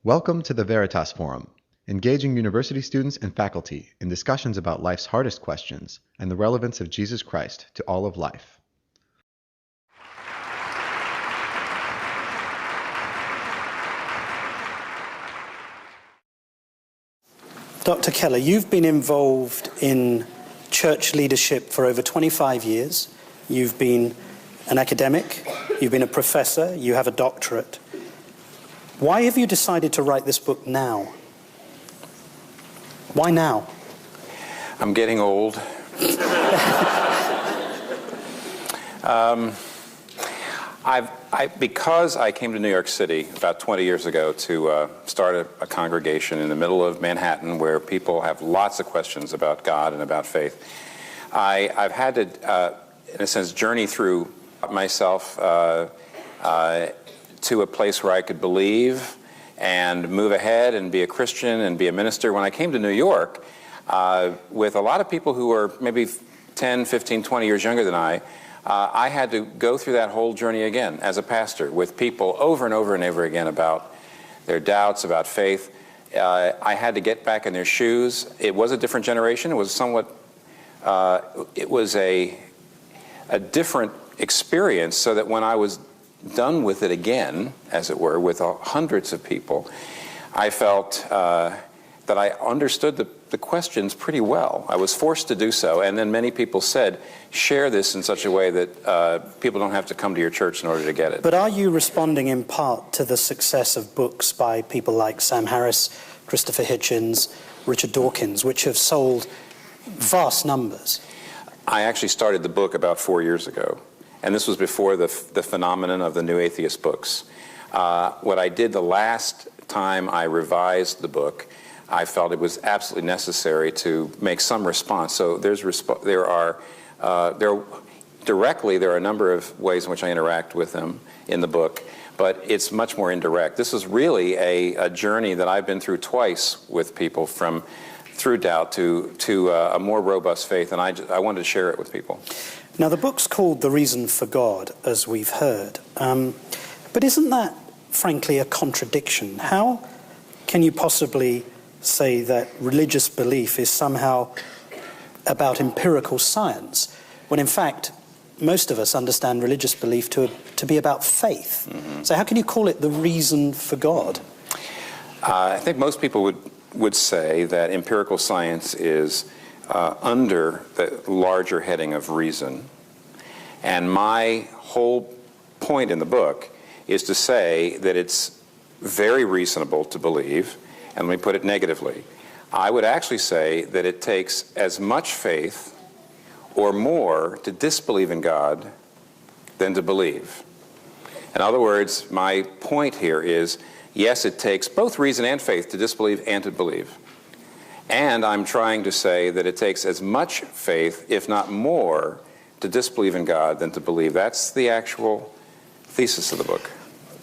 Welcome to the Veritas Forum, engaging university students and faculty in discussions about life's hardest questions and the relevance of Jesus Christ to all of life. Dr. Keller, you've been involved in church leadership for over 25 years. You've been an academic, you've been a professor, you have a doctorate. Why have you decided to write this book now? Why now? I'm getting old. Because I came to New York City about 20 years ago to start a congregation in the middle of Manhattan where people have lots of questions about God and about faith, I've had to, in a sense, journey through myself to a place where I could believe and move ahead and be a Christian and be a minister. When I came to New York, with a lot of people who were maybe 10, 15, 20 years younger than I had to go through that whole journey again as a pastor with people over and over and over again about their doubts, about faith. I had to get back in their shoes. It was a different generation. It was somewhat, it was a different experience, so that when I was done with it again, as it were, with hundreds of people, I felt that I understood the questions pretty well. I was forced to do so, and then many people said, share this in such a way that people don't have to come to your church in order to get it. But are you responding in part to the success of books by people like Sam Harris, Christopher Hitchens, Richard Dawkins, which have sold vast numbers? I actually started the book about 4 years ago, and this was before the phenomenon of the New Atheist books. What I did the last time I revised the book, I felt it was absolutely necessary to make some response. So there are a number of ways in which I interact with them in the book, but it's much more indirect. This is really a journey that I've been through twice with people, through doubt to a more robust faith, and I wanted to share it with people. Now, the book's called The Reason for God, as we've heard. But isn't that, frankly, a contradiction? How can you possibly say that religious belief is somehow about empirical science, when in fact most of us understand religious belief to be about faith? Mm-hmm. So how can you call it the reason for God? I think most people would say that empirical science is under the larger heading of reason. And my whole point in the book is to say that it's very reasonable to believe. And let me put it negatively. I would actually say that it takes as much faith or more to disbelieve in God than to believe. In other words, my point here is, yes, it takes both reason and faith to disbelieve and to believe. And I'm trying to say that it takes as much faith, if not more, to disbelieve in God than to believe. That's the actual thesis of the book.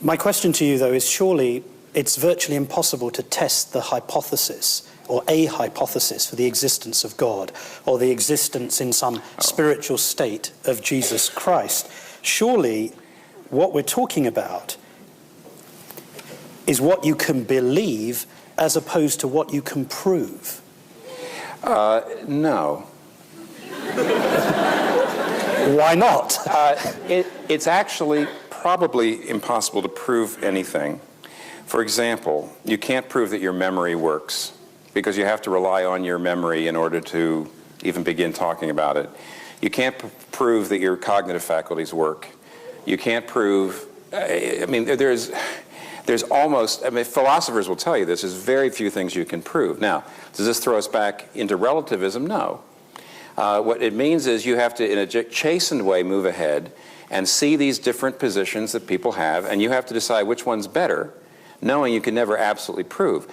My question to you, though, is surely it's virtually impossible to test the hypothesis or a hypothesis for the existence of God or the existence in some spiritual state of Jesus Christ. Surely what we're talking about is what you can believe as opposed to what you can prove. No. Why not? It's actually probably impossible to prove anything. For example, you can't prove that your memory works because you have to rely on your memory in order to even begin talking about it. You can't prove that your cognitive faculties work. You can't prove, there's almost, philosophers will tell you this, there's very few things you can prove. Now, does this throw us back into relativism? No. What it means is you have to, in a chastened way, move ahead and see these different positions that people have, and you have to decide which one's better, knowing you can never absolutely prove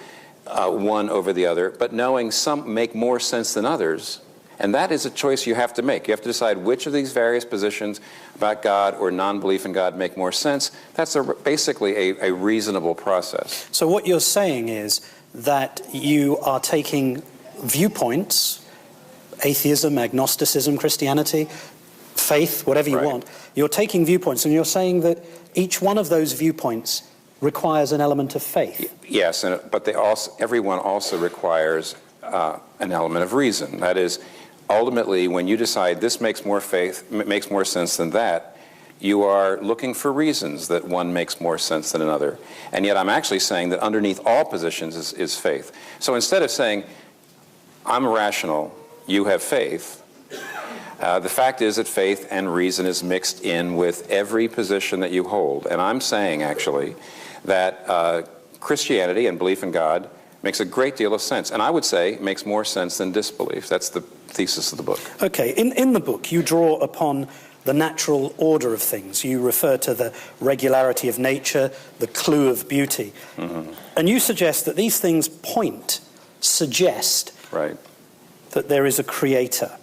one over the other, but knowing some make more sense than others. And that is a choice you have to make. You have to decide which of these various positions about God or non-belief in God make more sense. That's basically a reasonable process. So what you're saying is that you are taking viewpoints, atheism, agnosticism, Christianity, faith, whatever you want. You're taking viewpoints and you're saying that each one of those viewpoints requires an element of faith. Yes, but everyone also requires an element of reason. That is, ultimately, when you decide this makes more sense than that, you are looking for reasons that one makes more sense than another. And yet I'm actually saying that underneath all positions is faith. So instead of saying, I'm rational, you have faith, the fact is that faith and reason is mixed in with every position that you hold. And I'm saying, actually, that Christianity and belief in God makes a great deal of sense. And I would say makes more sense than disbelief. That's the thesis of the book. Okay, in the book you draw upon the natural order of things. You refer to the regularity of nature, the clue of beauty. Mm-hmm. And you suggest that these things suggest right. that there is a creator.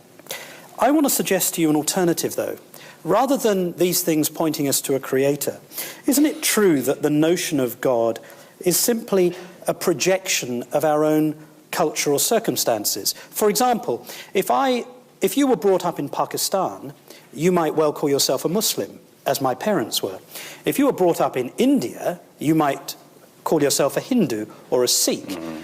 I want to suggest to you an alternative, though. Rather than these things pointing us to a creator, isn't it true that the notion of God is simply a projection of our own cultural circumstances? For example, if you were brought up in Pakistan, you might well call yourself a Muslim, as my parents were. If you were brought up in India, you might call yourself a Hindu or a Sikh. Mm-hmm.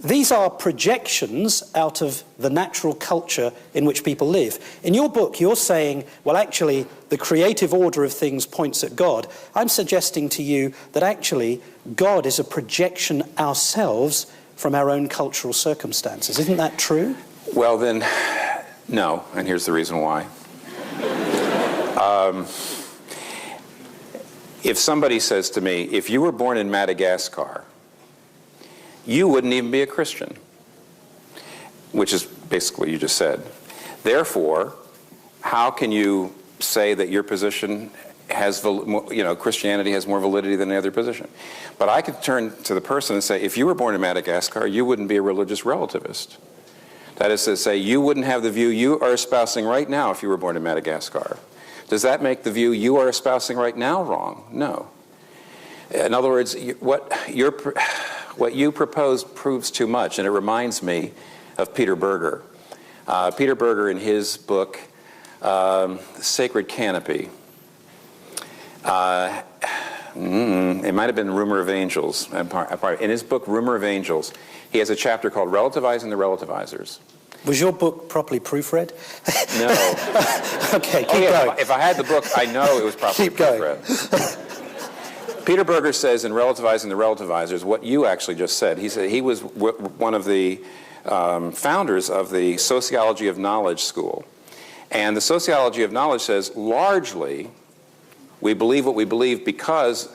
These are projections out of the natural culture in which people live. In your book, you're saying, well, actually, the creative order of things points at God. I'm suggesting to you that actually God is a projection ourselves from our own cultural circumstances. Isn't that true? Well, then, no, and here's the reason why. If somebody says to me, if you were born in Madagascar, you wouldn't even be a Christian, which is basically what you just said. Therefore, how can you say that your position has, Christianity has more validity than any other position? But I could turn to the person and say, if you were born in Madagascar, you wouldn't be a religious relativist. That is to say, you wouldn't have the view you are espousing right now if you were born in Madagascar. Does that make the view you are espousing right now wrong? No. In other words, what you propose proves too much, and it reminds me of Peter Berger. Peter Berger, in his book, Sacred Canopy, it might have been Rumor of Angels. In his book, Rumor of Angels, he has a chapter called Relativizing the Relativizers. Was your book properly proofread? No. Okay, keep going. If I had the book, I know it was properly proofread. Peter Berger says in Relativizing the Relativizers what you actually just said. He said he was one of the founders of the Sociology of Knowledge school. And the Sociology of Knowledge says largely we believe what we believe because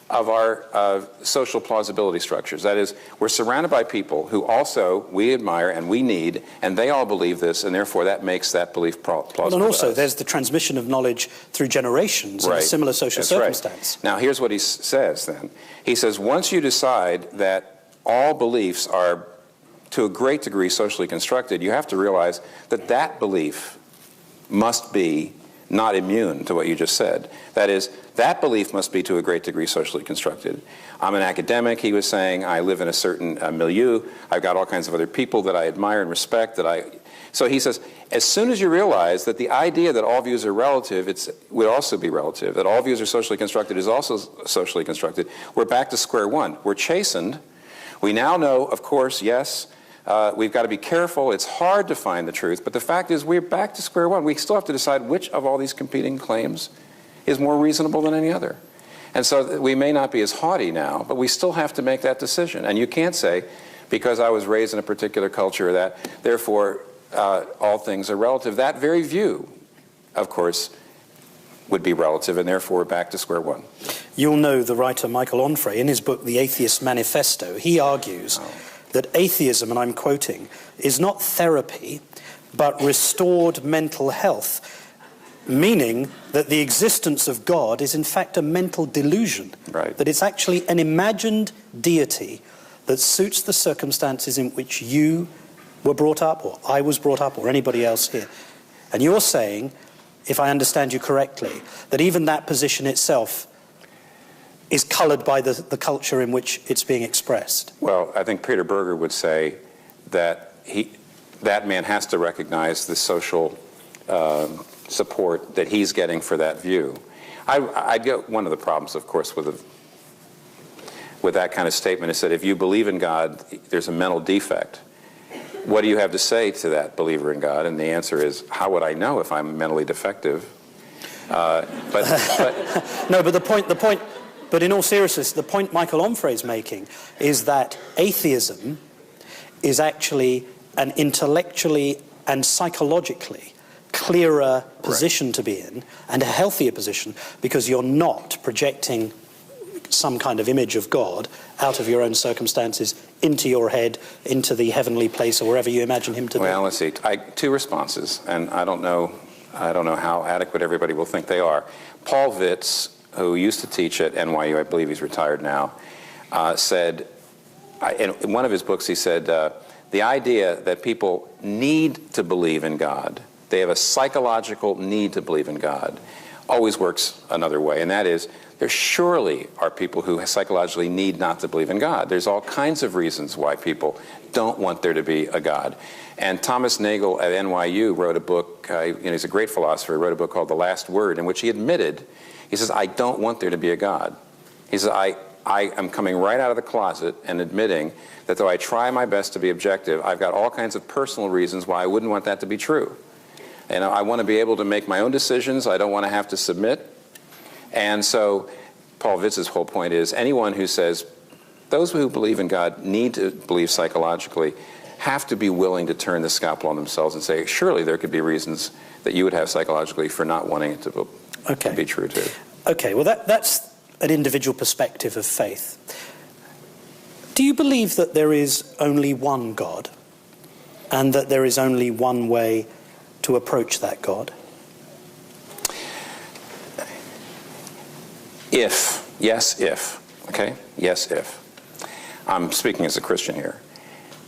of our social plausibility structures. That is, we're surrounded by people who also we admire and we need, and they all believe this, and therefore that makes that belief plausible. And also, there's the transmission of knowledge through generations in a similar social circumstance. Right. Now, here's what he says then. He says, once you decide that all beliefs are, to a great degree, socially constructed, you have to realize that that belief must be not immune to what you just said. That is, that belief must be to a great degree socially constructed. I'm an academic, he was saying. I live in a certain milieu. I've got all kinds of other people that I admire and respect. So he says, as soon as you realize that the idea that all views are relative, it would also be relative, that all views are socially constructed is also socially constructed, we're back to square one. We're chastened. We now know, of course, yes, we've got to be careful. It's hard to find the truth. But the fact is we're back to square one. We still have to decide which of all these competing claims is more reasonable than any other. And so we may not be as haughty now, but we still have to make that decision. And you can't say, because I was raised in a particular culture, that therefore all things are relative. That very view, of course, would be relative, and therefore back to square one. You'll know the writer Michael Onfray. In his book, The Atheist Manifesto, he argues that atheism, and I'm quoting, is not therapy, but restored mental health, meaning that the existence of God is in fact a mental delusion, that it's actually an imagined deity that suits the circumstances in which you were brought up, or I was brought up, or anybody else here. And you're saying, if I understand you correctly, that even that position itself is colored by the culture in which it's being expressed. Well, I think Peter Berger would say that that man has to recognize the social support that he's getting for that view. I'd get one of the problems, of course, with with that kind of statement is that if you believe in God, there's a mental defect. What do you have to say to that believer in God? And the answer is, how would I know if I'm mentally defective? No, but but in all seriousness, the point Michael Onfray is making is that atheism is actually an intellectually and psychologically clearer position to be in, and a healthier position, because you're not projecting some kind of image of God out of your own circumstances into your head, into the heavenly place, or wherever you imagine him to be. Well, let's see. Two responses, and I don't know how adequate everybody will think they are. Paul Vitz, who used to teach at NYU, I believe he's retired now, said, in one of his books, he said, the idea that people need to believe in God, they have a psychological need to believe in God, always works another way, and that is, there surely are people who psychologically need not to believe in God. There's all kinds of reasons why people don't want there to be a God. And Thomas Nagel at NYU wrote a book, he's a great philosopher, he wrote a book called The Last Word, in which he admitted, he says, I don't want there to be a God. He says, I am coming right out of the closet and admitting that though I try my best to be objective, I've got all kinds of personal reasons why I wouldn't want that to be true. And I want to be able to make my own decisions. I don't want to have to submit. And so Paul Vitz's whole point is anyone who says those who believe in God need to believe psychologically have to be willing to turn the scalpel on themselves and say, surely there could be reasons that you would have psychologically for not wanting it to be true too. Okay, well that's an individual perspective of faith. Do you believe that there is only one God and that there is only one way to approach that God? If. I'm speaking as a Christian here.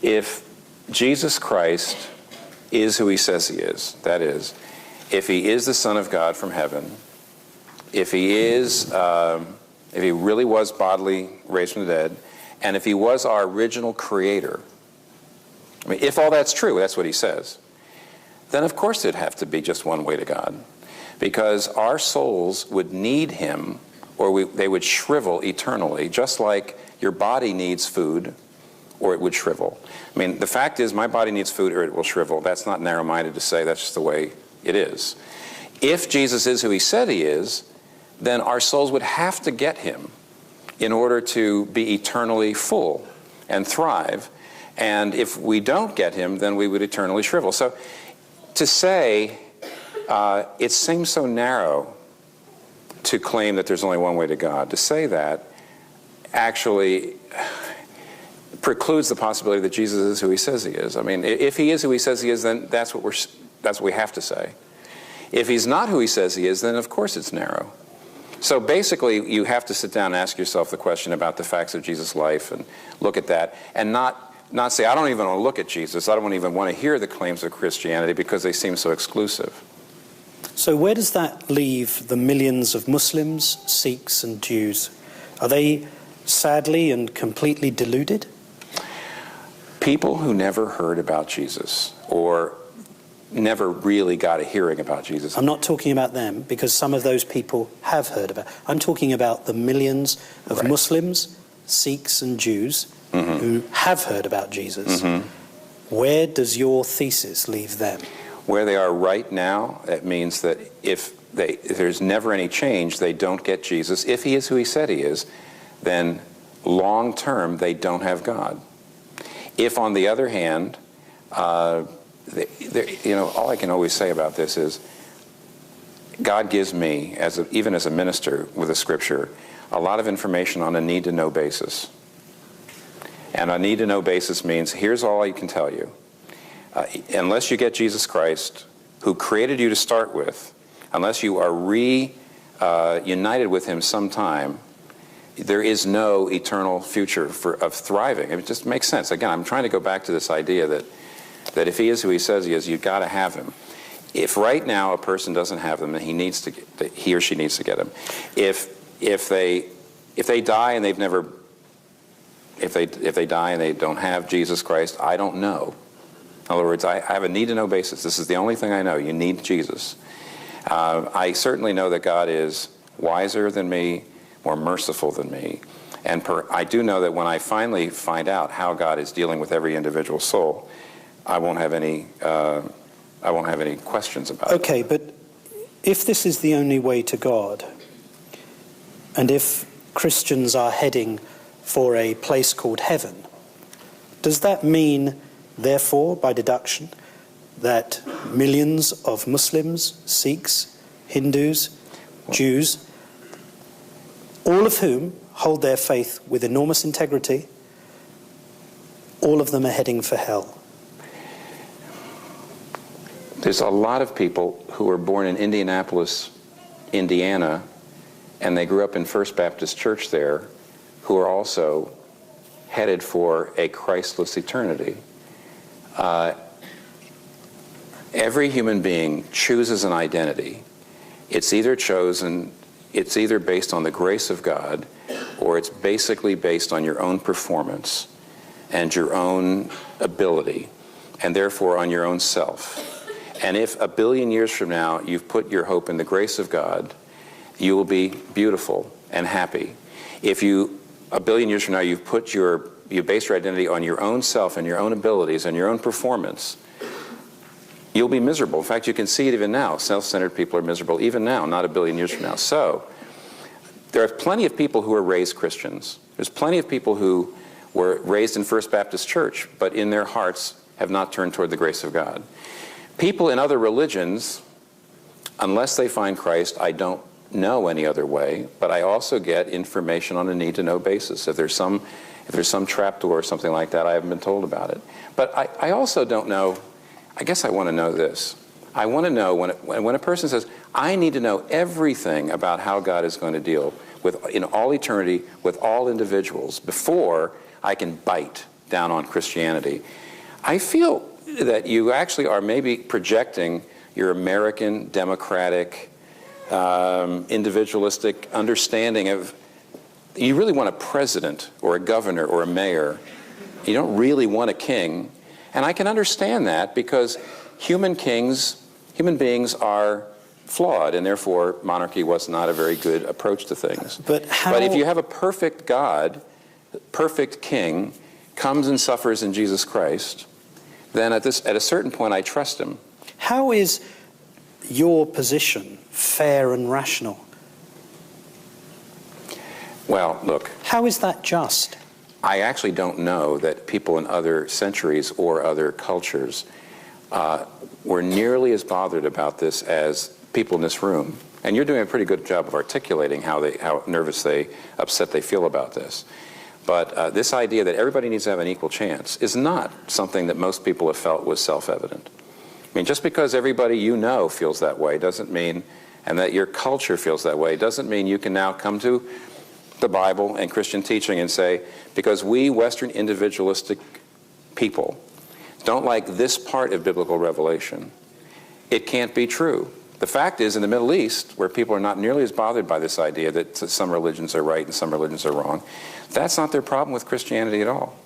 If Jesus Christ is who he says he is, that is, if he is the Son of God from heaven, if he really was bodily raised from the dead, and if he was our original creator, I mean, if all that's true, that's what he says, then of course it'd have to be just one way to God, because our souls would need him, or they would shrivel eternally, just like your body needs food, or it would shrivel. I mean, the fact is, my body needs food, or it will shrivel. That's not narrow-minded to say, that's just the way it is. If Jesus is who he said he is, then our souls would have to get him in order to be eternally full and thrive. And if we don't get him, then we would eternally shrivel. So to say, it seems so narrow to claim that there's only one way to God. To say that actually precludes the possibility that Jesus is who he says he is. I mean, if he is who he says he is, then that's what we have to say. If he's not who he says he is, then of course it's narrow. So basically, you have to sit down and ask yourself the question about the facts of Jesus' life and look at that, and not say, I don't even want to look at Jesus. I don't even want to hear the claims of Christianity because they seem so exclusive. So where does that leave the millions of Muslims, Sikhs, and Jews? Are they sadly and completely deluded? People who never heard about Jesus or never really got a hearing about Jesus. I'm not talking about them, because some of those people have heard about it. I'm talking about the millions of Muslims, Sikhs, and Jews who have heard about Jesus. Where does your thesis leave them? Where they are right now, it means that if there's never any change, they don't get Jesus. If he is who he said he is, then long term they don't have God. If, on the other hand, all I can always say about this is God gives me, even as a minister with a scripture, a lot of information on a need-to-know basis. And a need-to-know basis means, here's all I can tell you. Unless you get Jesus Christ, who created you to start with, unless you are reunited with him sometime, there is no eternal future of thriving. It just makes sense. Again, I'm trying to go back to this idea that if he is who he says he is, you've got to have him. If right now a person doesn't have them, then he or she needs to get them. If they die and if they die and they don't have Jesus Christ, I don't know. In other words, I have a need-to-know basis. This is the only thing I know. You need Jesus. I certainly know that God is wiser than me, more merciful than me, And I do know that when I finally find out how God is dealing with every individual soul, I won't have any questions about it. Okay, but if this is the only way to God, and if Christians are heading for a place called heaven, does that mean, therefore, by deduction, that millions of Muslims, Sikhs, Hindus, Jews, all of whom hold their faith with enormous integrity, all of them are heading for hell? There's a lot of people who were born in Indianapolis, Indiana, and they grew up in First Baptist Church there, who are also headed for a Christless eternity. Every human being chooses an identity. It's either based on the grace of God, or it's basically based on your own performance and your own ability, and therefore on your own self. And if a billion years from now you've put your hope in the grace of God, you will be beautiful and happy. If a billion years from now you base your identity on your own self and your own abilities and your own performance, you'll be miserable. In fact, you can see it even now. Self-centered people are miserable even now, not a billion years from now. So there are plenty of people who are raised Christians. There's plenty of people who were raised in First Baptist Church, but in their hearts have not turned toward the grace of God. People in other religions, unless they find Christ, I don't know any other way, but I also get information on a need-to-know basis. If there's some trapdoor or something like that, I haven't been told about it. But I also don't know. I guess I want to know this. I want to know when a person says, I need to know everything about how God is going to deal with, in all eternity, with all individuals before I can bite down on Christianity. I feel that you actually are maybe projecting your American democratic, individualistic understanding of, you really want a president or a governor or a mayor. You don't really want a king. And I can understand that because human beings are flawed, and therefore monarchy was not a very good approach to things. But if you have a perfect God, perfect king, comes and suffers in Jesus Christ, then at a certain point I trust him. How is your position fair and rational? Well, look. How is that just? I actually don't know that people in other centuries or other cultures were nearly as bothered about this as people in this room. And you're doing a pretty good job of articulating how nervous, upset they feel about this. But this idea that everybody needs to have an equal chance is not something that most people have felt was self-evident. I mean, just because everybody you know feels that way doesn't mean, and that your culture feels that way, doesn't mean you can now come to the Bible and Christian teaching and say, because we Western individualistic people don't like this part of biblical revelation, it can't be true. The fact is, in the Middle East, where people are not nearly as bothered by this idea that some religions are right and some religions are wrong, that's not their problem with Christianity at all.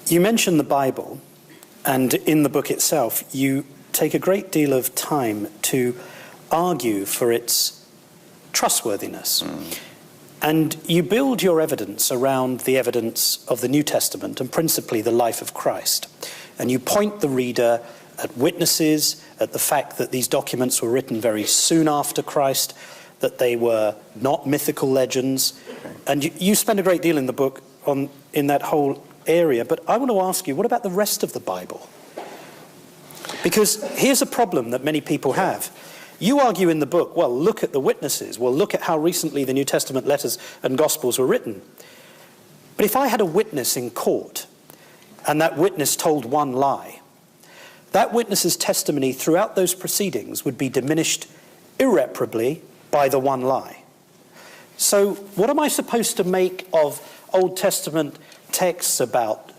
You mentioned the Bible, and in the book itself, you take a great deal of time to argue for its trustworthiness. And you build your evidence around the evidence of the New Testament and principally the life of Christ. And you point the reader at witnesses, at the fact that these documents were written very soon after Christ, that they were not mythical legends. And you spend a great deal in the book in that whole area. But I want to ask you, what about the rest of the Bible? Because here's a problem that many people have. You argue in the book, well, look at the witnesses. Well, look at how recently the New Testament letters and Gospels were written. But if I had a witness in court, and that witness told one lie, that witness's testimony throughout those proceedings would be diminished irreparably by the one lie. So what am I supposed to make of Old Testament texts about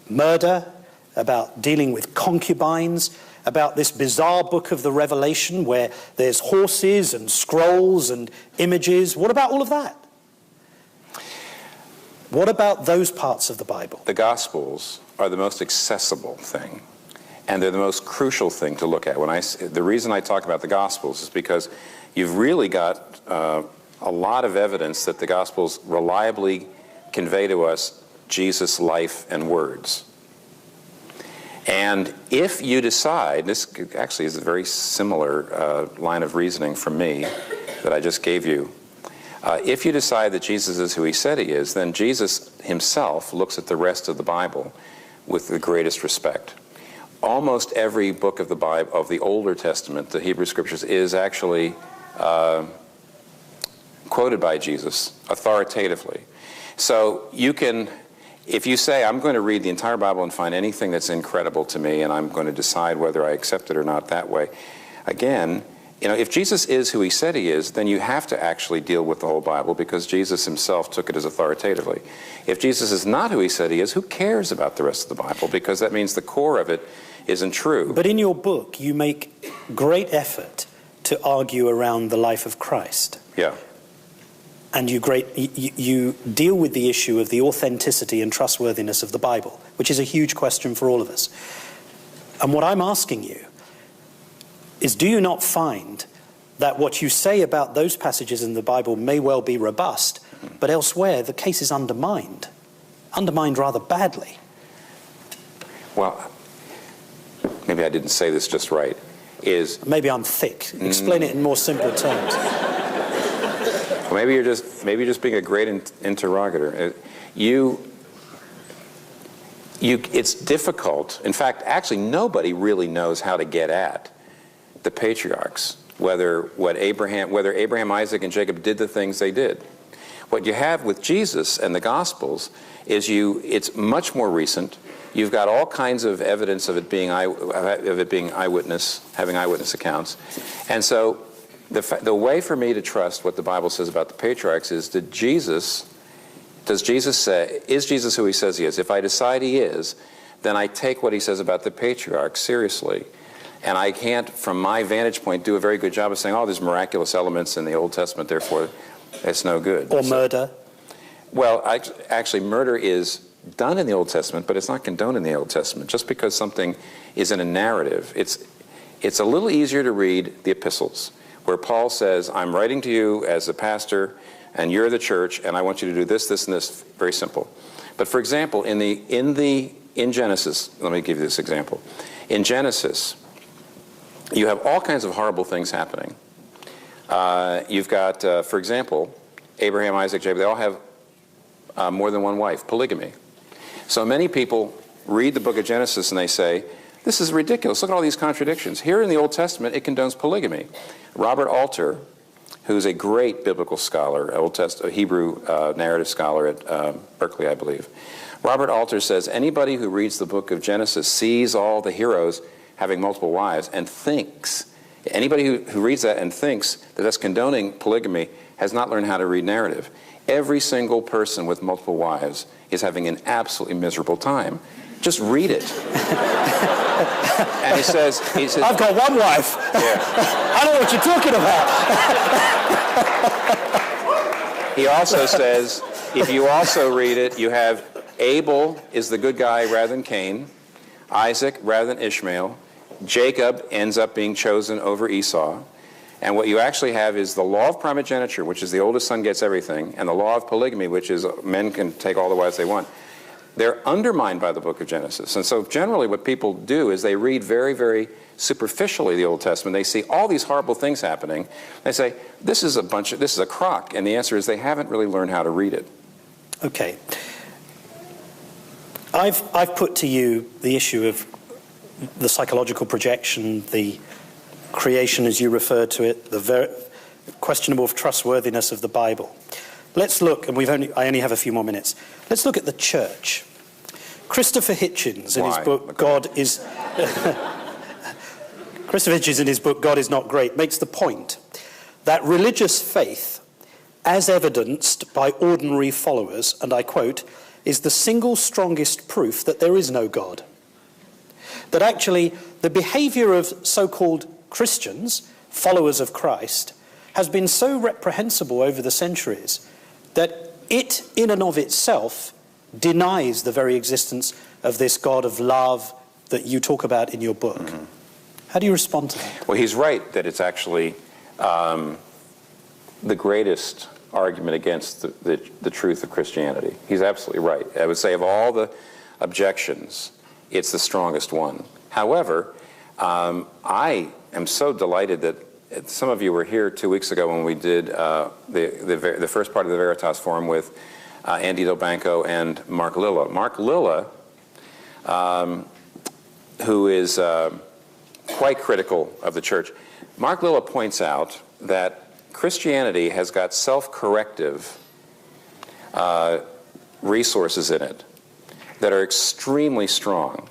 murder, about dealing with concubines, about this bizarre book of the Revelation where there's horses and scrolls and images? What about all of that? What about those parts of the Bible? The Gospels are the most accessible thing, and they're the most crucial thing to look at. The reason I talk about the Gospels is because you've really got a lot of evidence that the Gospels reliably convey to us Jesus' life and words. And if you decide, this actually is a very similar line of reasoning from me that I just gave you. If you decide that Jesus is who he said he is, then Jesus himself looks at the rest of the Bible with the greatest respect. Almost every book of the Bible, of the Older Testament, the Hebrew Scriptures, is actually quoted by Jesus authoritatively. So you can, if you say, I'm going to read the entire Bible and find anything that's incredible to me, and I'm going to decide whether I accept it or not that way, again, you know, if Jesus is who he said he is, then you have to actually deal with the whole Bible because Jesus himself took it as authoritatively. If Jesus is not who he said he is, who cares about the rest of the Bible? Because that means the core of it isn't true. But in your book, you make great effort to argue around the life of Christ. Yeah. And you deal with the issue of the authenticity and trustworthiness of the Bible, which is a huge question for all of us. And what I'm asking you is, do you not find that what you say about those passages in the Bible may well be robust, but elsewhere the case is undermined rather badly? Well, maybe I didn't say this just right. Maybe I'm thick. Explain it in more simple terms. Well, maybe you're just being a great interrogator. It's difficult. In fact, actually, nobody really knows how to get at the patriarchs, whether Abraham, Isaac, and Jacob did the things they did. What you have with Jesus and the Gospels is it's much more recent. You've got all kinds of evidence of it being eyewitness, having eyewitness accounts, and so the way for me to trust what the Bible says about the patriarchs is is Jesus who he says he is? If I decide he is, then I take what he says about the patriarchs seriously. And I can't, from my vantage point, do a very good job of saying, oh, there's miraculous elements in the Old Testament, therefore it's no good. Or murder. Well, actually, murder is done in the Old Testament, but it's not condoned in the Old Testament. Just because something is in a narrative, it's a little easier to read the epistles, where Paul says, I'm writing to you as a pastor, and you're the church, and I want you to do this, this, and this. Very simple. But for example, in Genesis, let me give you this example. In Genesis, you have all kinds of horrible things happening. You've got, for example, Abraham, Isaac, Jacob, they all have more than one wife, polygamy. So many people read the book of Genesis and they say, this is ridiculous. Look at all these contradictions. Here in the Old Testament, it condones polygamy. Robert Alter, who's a great biblical scholar, a Hebrew narrative scholar at Berkeley, I believe. Robert Alter says, anybody who reads the book of Genesis sees all the heroes having multiple wives and thinks, anybody who reads that and thinks that that's condoning polygamy has not learned how to read narrative. Every single person with multiple wives is having an absolutely miserable time. Just read it. And he says, I've got one wife. Yeah. I know what you're talking about. He also says, if you also read it, you have Abel is the good guy rather than Cain, Isaac rather than Ishmael, Jacob ends up being chosen over Esau, and what you actually have is the law of primogeniture, which is the oldest son gets everything, and the law of polygamy, which is men can take all the wives they want. They're undermined by the book of Genesis. And so generally what people do is they read very, very superficially the Old Testament. They see all these horrible things happening. They say, this is a crock. And the answer is they haven't really learned how to read it. Okay. I've put to you the issue of the psychological projection, the creation as you refer to it, the questionable trustworthiness of the Bible. Let's look, and I only have a few more minutes. Let's look at the church. Christopher Hitchens in his book Christopher Hitchens in his book God is Not Great makes the point that religious faith, as evidenced by ordinary followers, and I quote, is the single strongest proof that there is no God. That actually the behavior of so-called Christians, followers of Christ, has been so reprehensible over the centuries that it, in and of itself, denies the very existence of this God of love that you talk about in your book. Mm-hmm. How do you respond to that? Well, he's right that it's actually the greatest argument against the truth of Christianity. He's absolutely right. I would say of all the objections, it's the strongest one. However, I am so delighted that some of you were here 2 weeks ago when we did the first part of the Veritas Forum with Andy Delbanco and Mark Lilla. Mark Lilla, who is quite critical of the church, Mark Lilla points out that Christianity has got self-corrective resources in it that are extremely strong.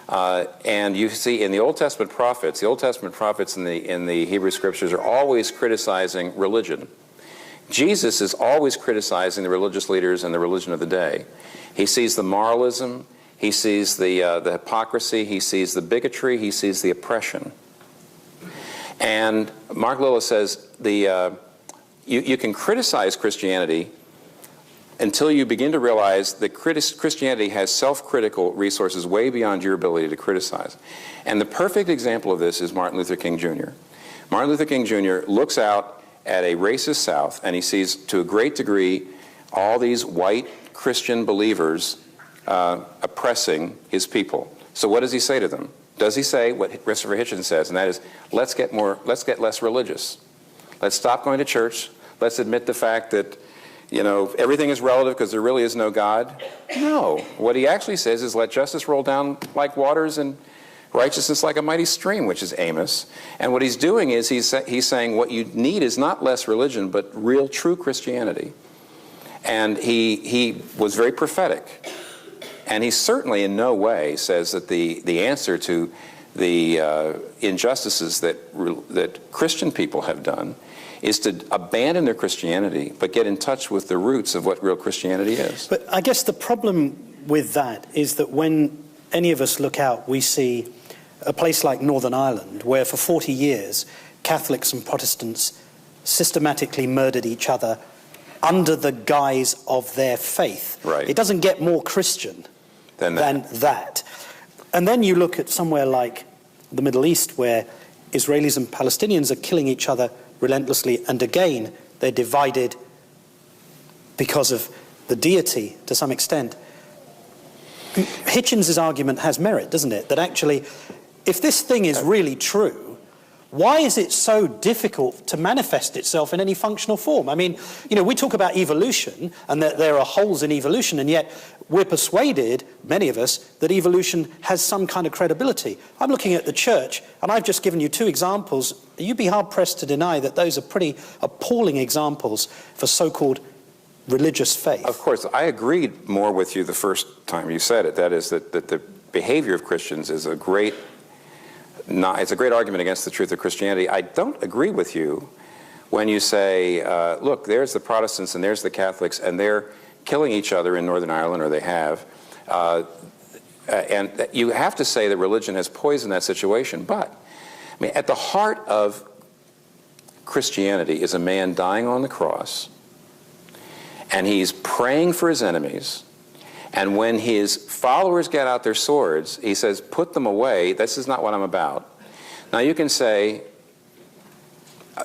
And you see in the Old Testament prophets in the Hebrew Scriptures are always criticizing religion. Jesus is always criticizing the religious leaders and the religion of the day. He sees the moralism, he sees the hypocrisy, he sees the bigotry, he sees the oppression. And Mark Lilla says you can criticize Christianity until you begin to realize that Christianity has self-critical resources way beyond your ability to criticize. And the perfect example of this is Martin Luther King Jr. Martin Luther King Jr. looks out at a racist South and he sees to a great degree all these white Christian believers oppressing his people. So what does he say to them? Does he say what Christopher Hitchens says, and that is, let's get less religious. Let's stop going to church. Let's admit the fact that, everything is relative because there really is no God. No. What he actually says is let justice roll down like waters and righteousness like a mighty stream, which is Amos. And what he's doing is he's saying what you need is not less religion, but real, true Christianity. And he was very prophetic. And he certainly in no way says that the answer to the injustices that Christian people have done is to abandon their Christianity, but get in touch with the roots of what real Christianity is. But I guess the problem with that is that when any of us look out, we see a place like Northern Ireland, where for 40 years, Catholics and Protestants systematically murdered each other under the guise of their faith. Right. It doesn't get more Christian than that. And then you look at somewhere like the Middle East, where Israelis and Palestinians are killing each other relentlessly, and again, they're divided because of the deity to some extent. Hitchens' argument has merit, doesn't it? That actually, if this thing is really true, why is it so difficult to manifest itself in any functional form? I mean, we talk about evolution and that there are holes in evolution, and yet we're persuaded, many of us, that evolution has some kind of credibility. I'm looking at the church, and I've just given you 2 examples. You'd be hard-pressed to deny that those are pretty appalling examples for so-called religious faith. Of course, I agreed more with you the first time you said it. That is that the behavior of Christians is a great argument against the truth of Christianity. I don't agree with you when you say, look, there's the Protestants and there's the Catholics, and they're killing each other in Northern Ireland, or they have. And you have to say that religion has poisoned that situation. But I mean, at the heart of Christianity is a man dying on the cross, and he's praying for his enemies. And when his followers get out their swords, he says, put them away. This is not what I'm about. Now you can say,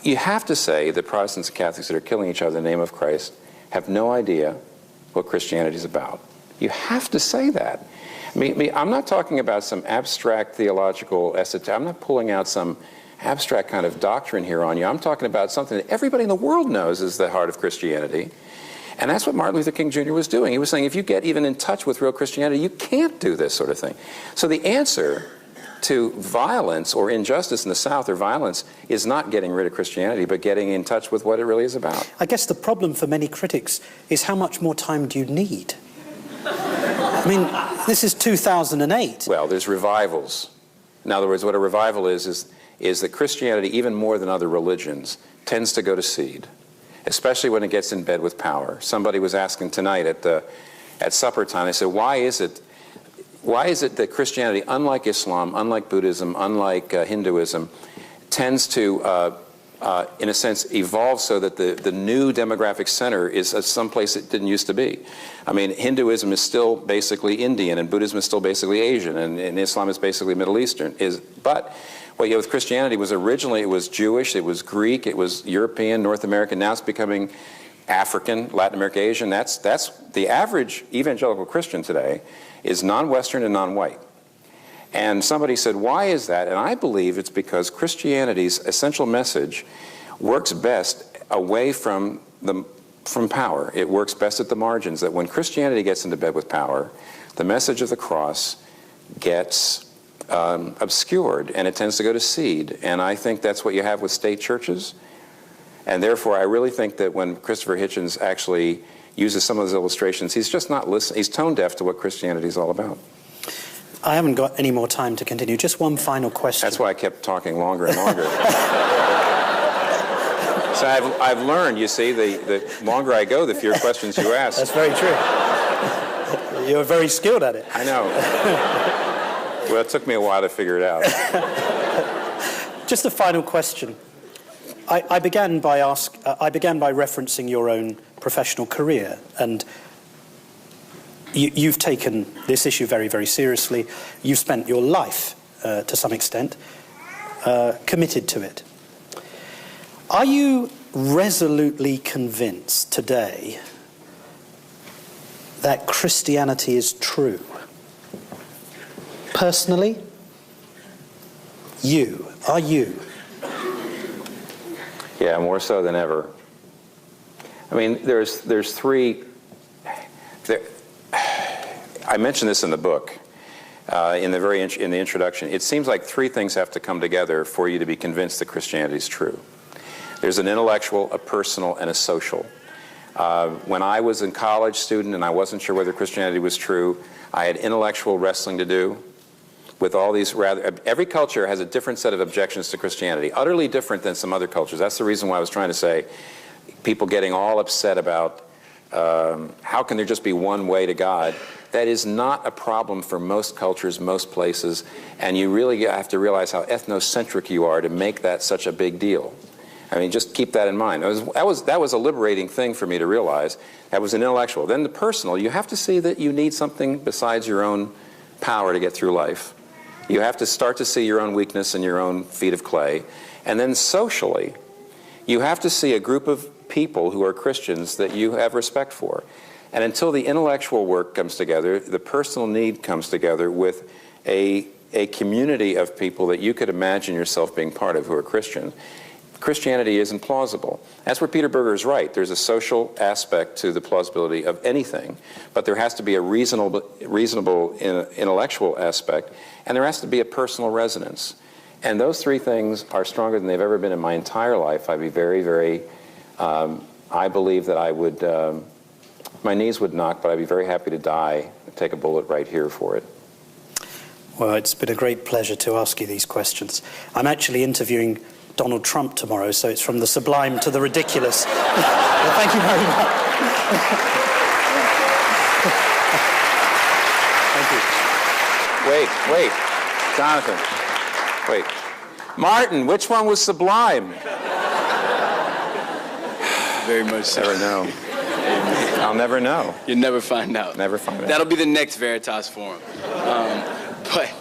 you have to say that Protestants and Catholics that are killing each other in the name of Christ have no idea what Christianity is about. You have to say that. I mean, I'm not talking about some abstract theological esoteric. I'm not pulling out some abstract kind of doctrine here on you. I'm talking about something that everybody in the world knows is the heart of Christianity. And that's what Martin Luther King Jr. was doing. He was saying, if you get even in touch with real Christianity, you can't do this sort of thing. So the answer to violence or injustice in the South, or violence, is not getting rid of Christianity, but getting in touch with what it really is about. I guess the problem for many critics is how much more time do you need? I mean, this is 2008. Well, there's revivals. In other words, what a revival is that Christianity, even more than other religions, tends to go to seed, especially when it gets in bed with power. Somebody was asking tonight at supper time, they said, why is it that Christianity, unlike Islam, unlike Buddhism, unlike Hinduism, tends to in a sense, evolved so that the new demographic center is someplace it didn't used to be. I mean, Hinduism is still basically Indian, and Buddhism is still basically Asian, and Islam is basically Middle Eastern. But what you have with Christianity was originally it was Jewish, it was Greek, it was European, North American. Now it's becoming African, Latin American, Asian. That's the average evangelical Christian today is non-Western and non-white. And somebody said, why is that? And I believe it's because Christianity's essential message works best away from power. It works best at the margins, that when Christianity gets into bed with power, the message of the cross gets obscured, and it tends to go to seed. And I think that's what you have with state churches. And therefore, I really think that when Christopher Hitchens actually uses some of those illustrations, he's just not listening. He's tone deaf to what Christianity is all about. I haven't got any more time to continue. Just one final question. That's why I kept talking longer and longer. So I've learned, you see, the longer I go, the fewer questions you ask. That's very true. You're very skilled at it. I know. Well, it took me a while to figure it out. Just a final question. I began by referencing your own professional career, and you've taken this issue very, very seriously. You've spent your life, to some extent, committed to it. Are you resolutely convinced today that Christianity is true? Personally, are you? Yeah, more so than ever. I mean, there's three. I mentioned this in the book, in the introduction. It seems like three things have to come together for you to be convinced that Christianity is true. There's an intellectual, a personal, and a social. When I was a college student and I wasn't sure whether Christianity was true, I had intellectual wrestling to do with all these every culture has a different set of objections to Christianity, utterly different than some other cultures. That's the reason why I was trying to say people getting all upset about how can there just be one way to God. That is not a problem for most cultures, most places, and you really have to realize how ethnocentric you are to make that such a big deal. I mean, just keep that in mind. That was a liberating thing for me to realize. That was an intellectual. Then the personal, you have to see that you need something besides your own power to get through life. You have to start to see your own weakness and your own feet of clay. And then socially, you have to see a group of people who are Christians that you have respect for. And until the intellectual work comes together, the personal need comes together with a community of people that you could imagine yourself being part of who are Christian. Christianity isn't plausible. That's where Peter Berger is right. There's a social aspect to the plausibility of anything, but there has to be a reasonable intellectual aspect, and there has to be a personal resonance. And those three things are stronger than they've ever been in my entire life. I'd be very, very, I believe that I would, my knees would knock, but I'd be very happy to die and take a bullet right here for it. Well, it's been a great pleasure to ask you these questions. I'm actually interviewing Donald Trump tomorrow, so it's from the sublime to the ridiculous. Well, thank you very much. Thank you. Wait, Jonathan. Wait. Martin, which one was sublime? Very much so. Never know. I'll never know. You'll never find out. Never find out. That'll be the next Veritas Forum. But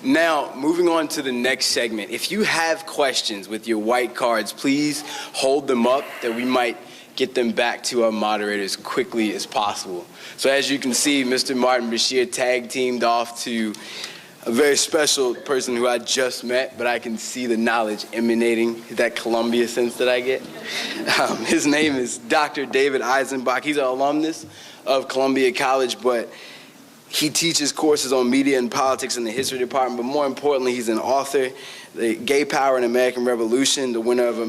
now, moving on to the next segment. If you have questions with your white cards, please hold them up that we might get them back to our moderators quickly as possible. So as you can see, Mr. Martin Bashir tag teamed off to a very special person who I just met, but I can see the knowledge emanating, that Columbia sense that I get. His name is Dr. David Eisenbach. He's an alumnus of Columbia College, but he teaches courses on media and politics in the history department, but more importantly, he's an author, the Gay Power and American Revolution, the winner of the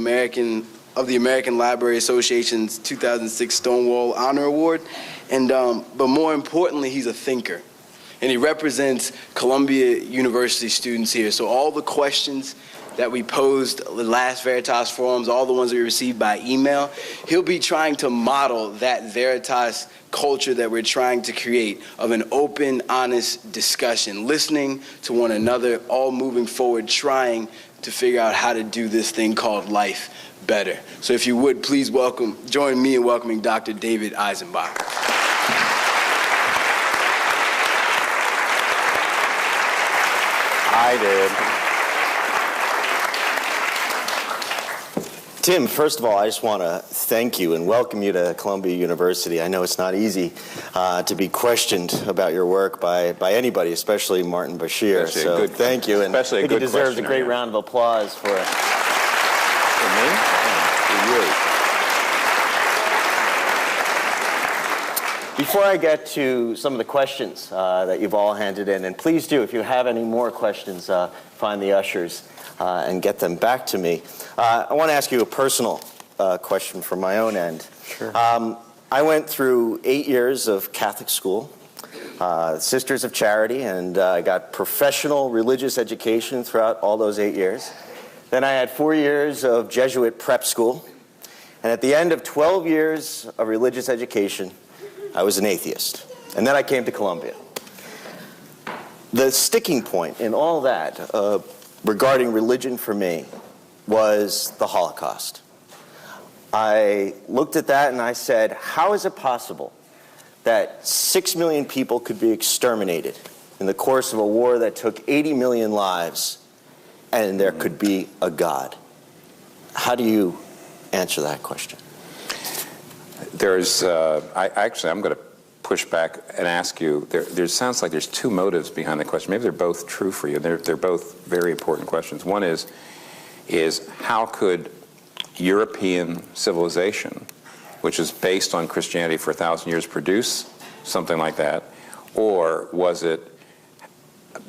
American Library Association's 2006 Stonewall Honor Award, and but more importantly, he's a thinker. And he represents Columbia University students here. So all the questions that we posed the last Veritas forums, all the ones we received by email, he'll be trying to model that Veritas culture that we're trying to create of an open, honest discussion, listening to one another, all moving forward, trying to figure out how to do this thing called life better. So if you would, please join me in welcoming Dr. David Eisenbach. I did. Tim, first of all, I just want to thank you and welcome you to Columbia University. I know it's not easy to be questioned about your work by anybody, especially Martin Bashir. So thank you, and I think he deserves a great round of applause for me. For you. Before I get to some of the questions that you've all handed in, and please do, if you have any more questions, find the ushers and get them back to me. I want to ask you a personal question from my own end. Sure. I went through 8 years of Catholic school, Sisters of Charity, and I got professional religious education throughout all those 8 years. Then I had 4 years of Jesuit prep school, and at the end of 12 years of religious education, I was an atheist. And then I came to Columbia. The sticking point in all that regarding religion for me was the Holocaust. I looked at that and I said, how is it possible that 6 million people could be exterminated in the course of a war that took 80 million lives, and there could be a God? How do you answer that question? I'm going to push back and ask you, there sounds like there's two motives behind the question. Maybe they're both true for you. They're both very important questions. One is how could European civilization, which is based on Christianity for 1,000 years, produce something like that? Or was it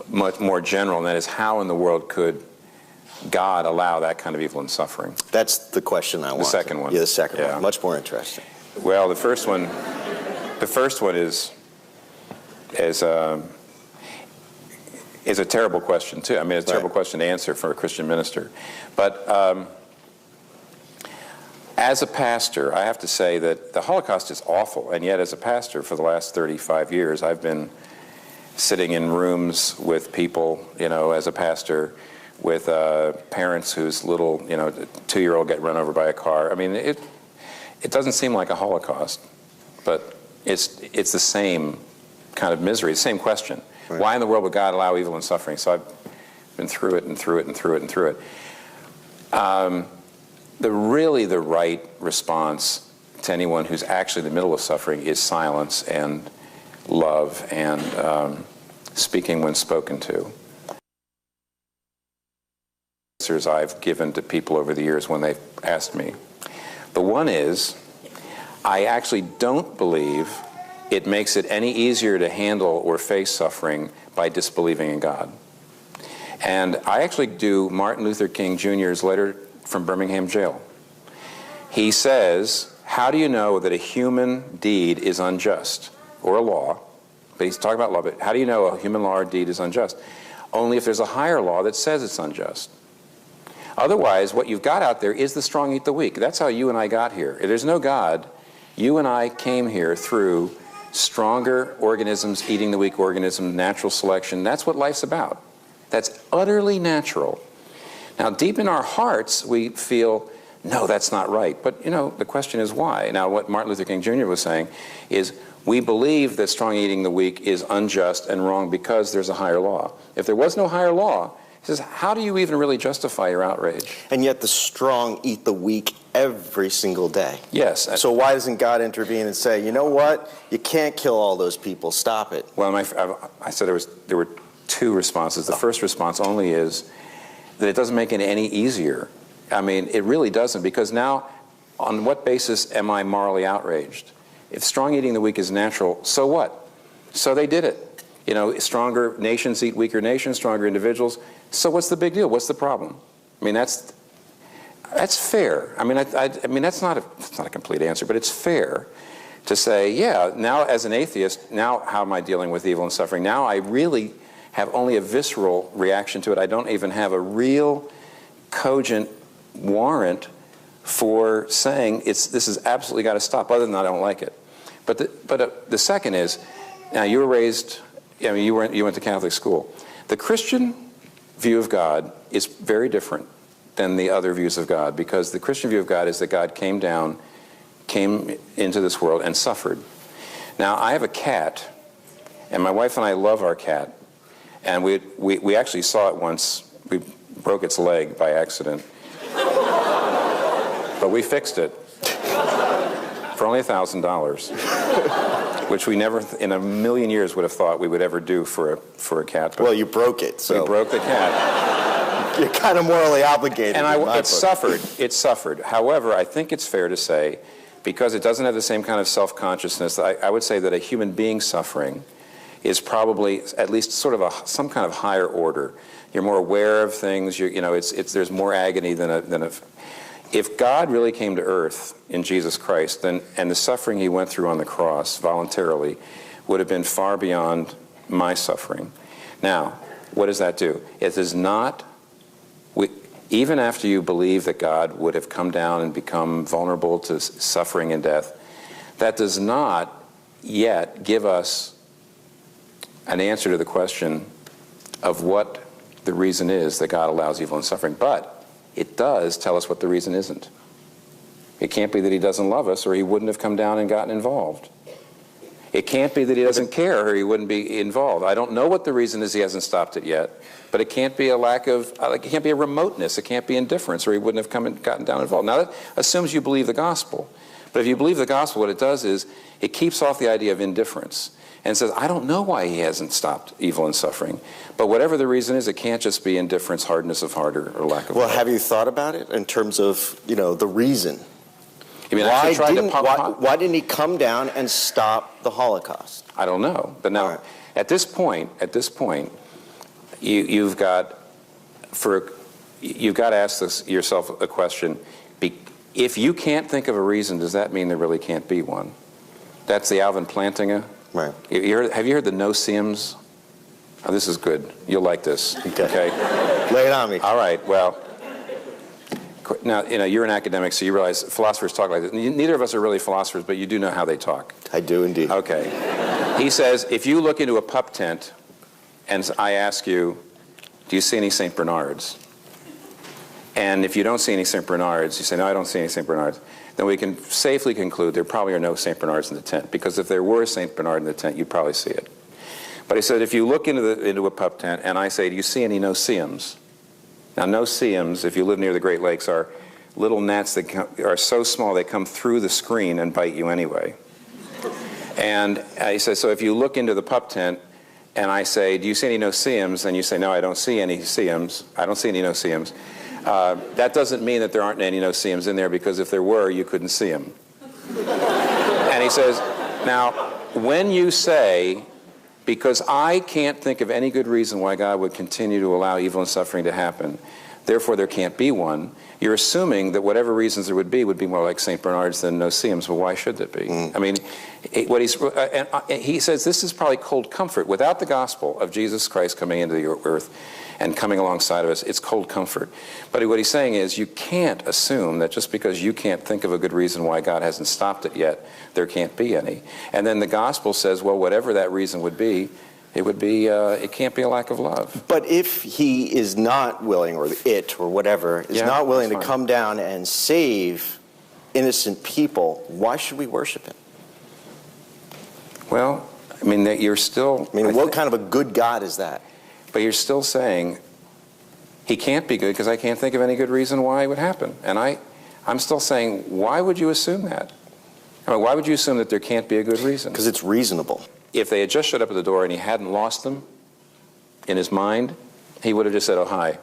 much more general, and that is, how in the world could God allow that kind of evil and suffering? That's the question I want. The second one. Yeah, the second one. Much more interesting. Well, the first one is a terrible question too. I mean, it's a terrible question to answer for a Christian minister. But as a pastor, I have to say that the Holocaust is awful, and yet as a pastor for the last 35 years, I've been sitting in rooms with people, as a pastor, with parents whose little, 2-year-old get run over by a car. I mean, it doesn't seem like a Holocaust, but it's the same kind of misery, the same question. Right. Why in the world would God allow evil and suffering? So I've been through it and through it and through it and through it. The right response to anyone who's actually in the middle of suffering is silence and love and speaking when spoken to. Answers I've given to people over the years when they've asked me. The one is, I actually don't believe it makes it any easier to handle or face suffering by disbelieving in God. And I actually do Martin Luther King Jr.'s letter from Birmingham jail. He says, how do you know that a human deed is unjust, or a law? But he's talking about law, but how do you know a human law or deed is unjust? Only if there's a higher law that says it's unjust. Otherwise, what you've got out there is the strong eat the weak. That's how you and I got here. If there's no God, you and I came here through stronger organisms eating the weak organism, natural selection. That's what life's about. That's utterly natural. Now, deep in our hearts, we feel, no, that's not right. But, the question is why? Now, what Martin Luther King Jr. was saying is, we believe that strong eating the weak is unjust and wrong because there's a higher law. If there was no higher law, he says, how do you even really justify your outrage? And yet the strong eat the weak every single day. Yes. So why doesn't God intervene and say, you know what? You can't kill all those people. Stop it. Well, I said there were two responses. The first response only is that it doesn't make it any easier. I mean, it really doesn't, because now, on what basis am I morally outraged? If strong eating the weak is natural, so what? So they did it. Stronger nations eat weaker nations, stronger individuals. So what's the big deal? What's the problem? I mean, that's fair. I mean, that's not a complete answer, but it's fair to say, yeah, now as an atheist, now how am I dealing with evil and suffering? Now I really have only a visceral reaction to it. I don't even have a real cogent warrant for saying this has absolutely got to stop. Other than that, I don't like it. But the second is, now you were raised, you went to Catholic school. The Christian view of God is very different than the other views of God, because the Christian view of God is that God came into this world and suffered. Now, I have a cat, and my wife and I love our cat, and we actually saw it once. We broke its leg by accident, but we fixed it for only $1,000, which we never in a million years would have thought we would ever do for a cat. But well, you broke it, so we broke the cat. You're kind of morally obligated. And it suffered. However, I think it's fair to say, because it doesn't have the same kind of self-consciousness, I would say that a human being suffering is probably at least sort of some kind of higher order. You're more aware of things. There's more agony than a. If God really came to earth in Jesus Christ, and the suffering he went through on the cross voluntarily would have been far beyond my suffering. Now, what does that do? It does not. Even after you believe that God would have come down and become vulnerable to suffering and death, that does not yet give us an answer to the question of what the reason is that God allows evil and suffering. But it does tell us what the reason isn't. It can't be that he doesn't love us, or he wouldn't have come down and gotten involved. It can't be that he doesn't care, or he wouldn't be involved. I don't know what the reason is he hasn't stopped it yet, but it can't be it can't be a remoteness, it can't be indifference, or he wouldn't have come and gotten down involved. Now that assumes you believe the gospel. But if you believe the gospel, what it does is it keeps off the idea of indifference and says, I don't know why he hasn't stopped evil and suffering. But whatever the reason is, it can't just be indifference, hardness of heart, or lack of Well, love. have you thought about it in terms of, the reason? I mean, why didn't he come down and stop the Holocaust? I don't know. But now, right. at this point, you've got to ask yourself a question. If you can't think of a reason, does that mean there really can't be one? That's the Alvin Plantinga. Right. Have you heard the no-seeums? Oh, this is good. You'll like this. Okay. Lay it on me. All right. Well, now, you're an academic, so you realize philosophers talk like this. Neither of us are really philosophers, but you do know how they talk. I do indeed. Okay. He says, if you look into a pup tent and I ask you, do you see any St. Bernards? And if you don't see any St. Bernards, you say, no, I don't see any St. Bernards, then we can safely conclude there probably are no St. Bernards in the tent, because if there were a St. Bernard in the tent, you'd probably see it. But he said, if you look into a pup tent and I say, do you see any no-see-ums? Now, no-see-ums, if you live near the Great Lakes, are little gnats that are so small they come through the screen and bite you anyway. And he says, so if you look into the pup tent and I say, do you see any no-see-ums? And you say, no, I don't see any see-ums. I don't see any no-see-ums. That doesn't mean that there aren't any no-see-ums in there, because if there were, you couldn't see them. And he says, now, when you say, because I can't think of any good reason why God would continue to allow evil and suffering to happen, therefore there can't be one, you're assuming that whatever reasons there would be more like St. Bernards than no-see-ums. Well, why should it be? I mean, he says this is probably cold comfort. Without the gospel of Jesus Christ coming into the earth and coming alongside of us, it's cold comfort. But what he's saying is you can't assume that just because you can't think of a good reason why God hasn't stopped it yet, there can't be any. And then the gospel says, well, whatever that reason would be, it can't be a lack of love. But if he is not willing, or it, or whatever, is not willing to come down and save innocent people, why should we worship him? Well, I mean, that you're still... what kind of a good God is that? But you're still saying he can't be good because I can't think of any good reason why it would happen. And I'm still saying, why would you assume that? I mean, why would you assume that there can't be a good reason? Because it's reasonable. If they had just showed up at the door and he hadn't lost them in his mind, he would have just said, oh, hi.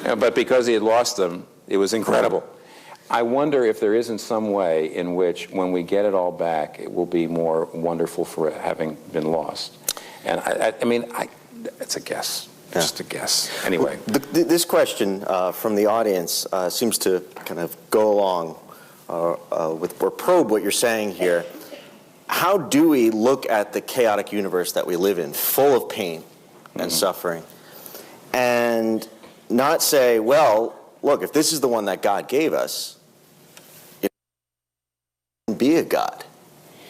But because he had lost them, it was incredible. I wonder if there isn't some way in which, when we get it all back, it will be more wonderful for having been lost. And I mean, it's a guess. Just a guess. Anyway. This question from the audience seems to kind of go along with, or probe what you're saying here. How do we look at the chaotic universe that we live in, full of pain and suffering, and not say, well, look, if this is the one that God gave us, it wouldn't be a God.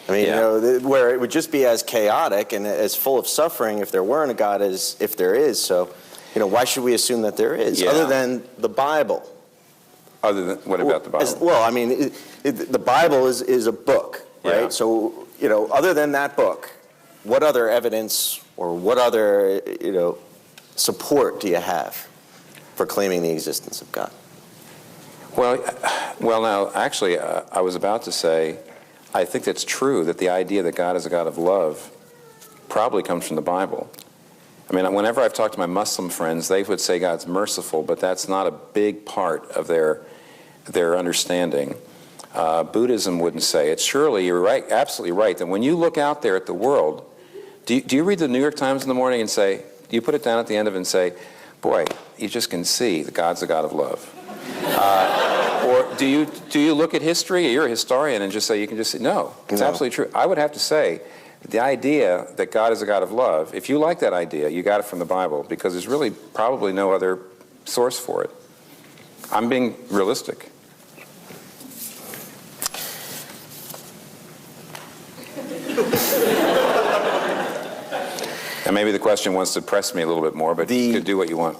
I mean, where it would just be as chaotic and as full of suffering if there weren't a God as if there is. So why should we assume that there is, Yeah. other than the Bible? Other than, what about the Bible? Well, I mean, the Bible is a book, right? Yeah. So, other than that book, what other evidence or what other, support do you have for claiming the existence of God? Well, now, actually, I was about to say, I think it's true that the idea that God is a God of love probably comes from the Bible. I mean, whenever I've talked to my Muslim friends, they would say God's merciful, but that's not a big part of their understanding. Buddhism wouldn't say it. Surely, you're right, absolutely right, that when you look out there at the world, do you read the New York Times in the morning and say, do you put it down at the end of it and say, boy, you just can see that God's a God of love? Or do you look at history? You're a historian and just say, you can just say, no, it's absolutely true. I would have to say, the idea that God is a God of love, if you like that idea, you got it from the Bible, because there's really probably no other source for it. I'm being realistic. And maybe the question wants to press me a little bit more, but you could do what you want.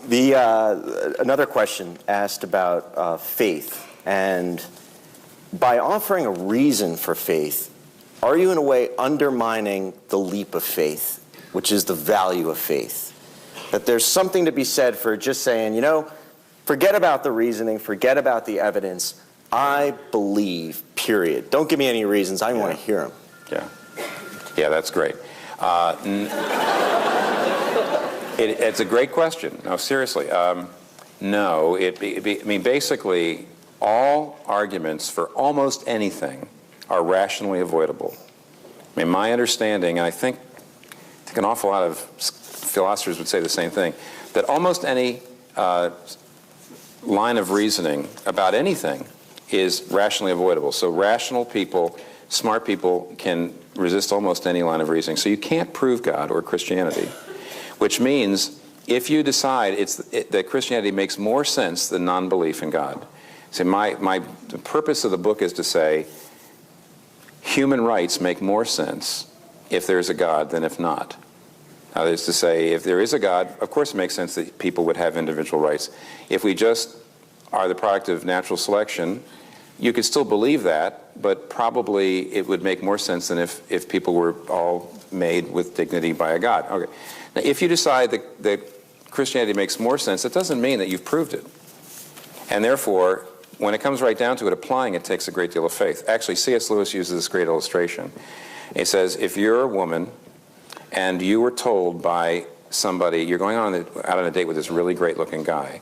Another question asked about faith. And by offering a reason for faith, are you in a way undermining the leap of faith, which is the value of faith? That there's something to be said for just saying, forget about the reasoning, forget about the evidence. I believe, period. Don't give me any reasons. I want to hear them. Yeah, that's great. It's a great question. No, seriously. No, I mean, basically, all arguments for almost anything are rationally avoidable. I mean, my understanding, and I think an awful lot of philosophers would say the same thing, that almost any line of reasoning about anything is rationally avoidable. So rational people, smart people, can resist almost any line of reasoning. So you can't prove God or Christianity, which means if you decide that Christianity makes more sense than non-belief in God. See, the purpose of the book is to say human rights make more sense if there's a God than if not. That is to say, if there is a God, of course it makes sense that people would have individual rights. If we just are the product of natural selection, you could still believe that, but probably it would make more sense than if people were all made with dignity by a God. Okay. Now, if you decide that Christianity makes more sense, it doesn't mean that you've proved it. And therefore, when it comes right down to it, applying it takes a great deal of faith. Actually, C.S. Lewis uses this great illustration. He says, if you're a woman and you were told by somebody, you're going out on a date with this really great-looking guy,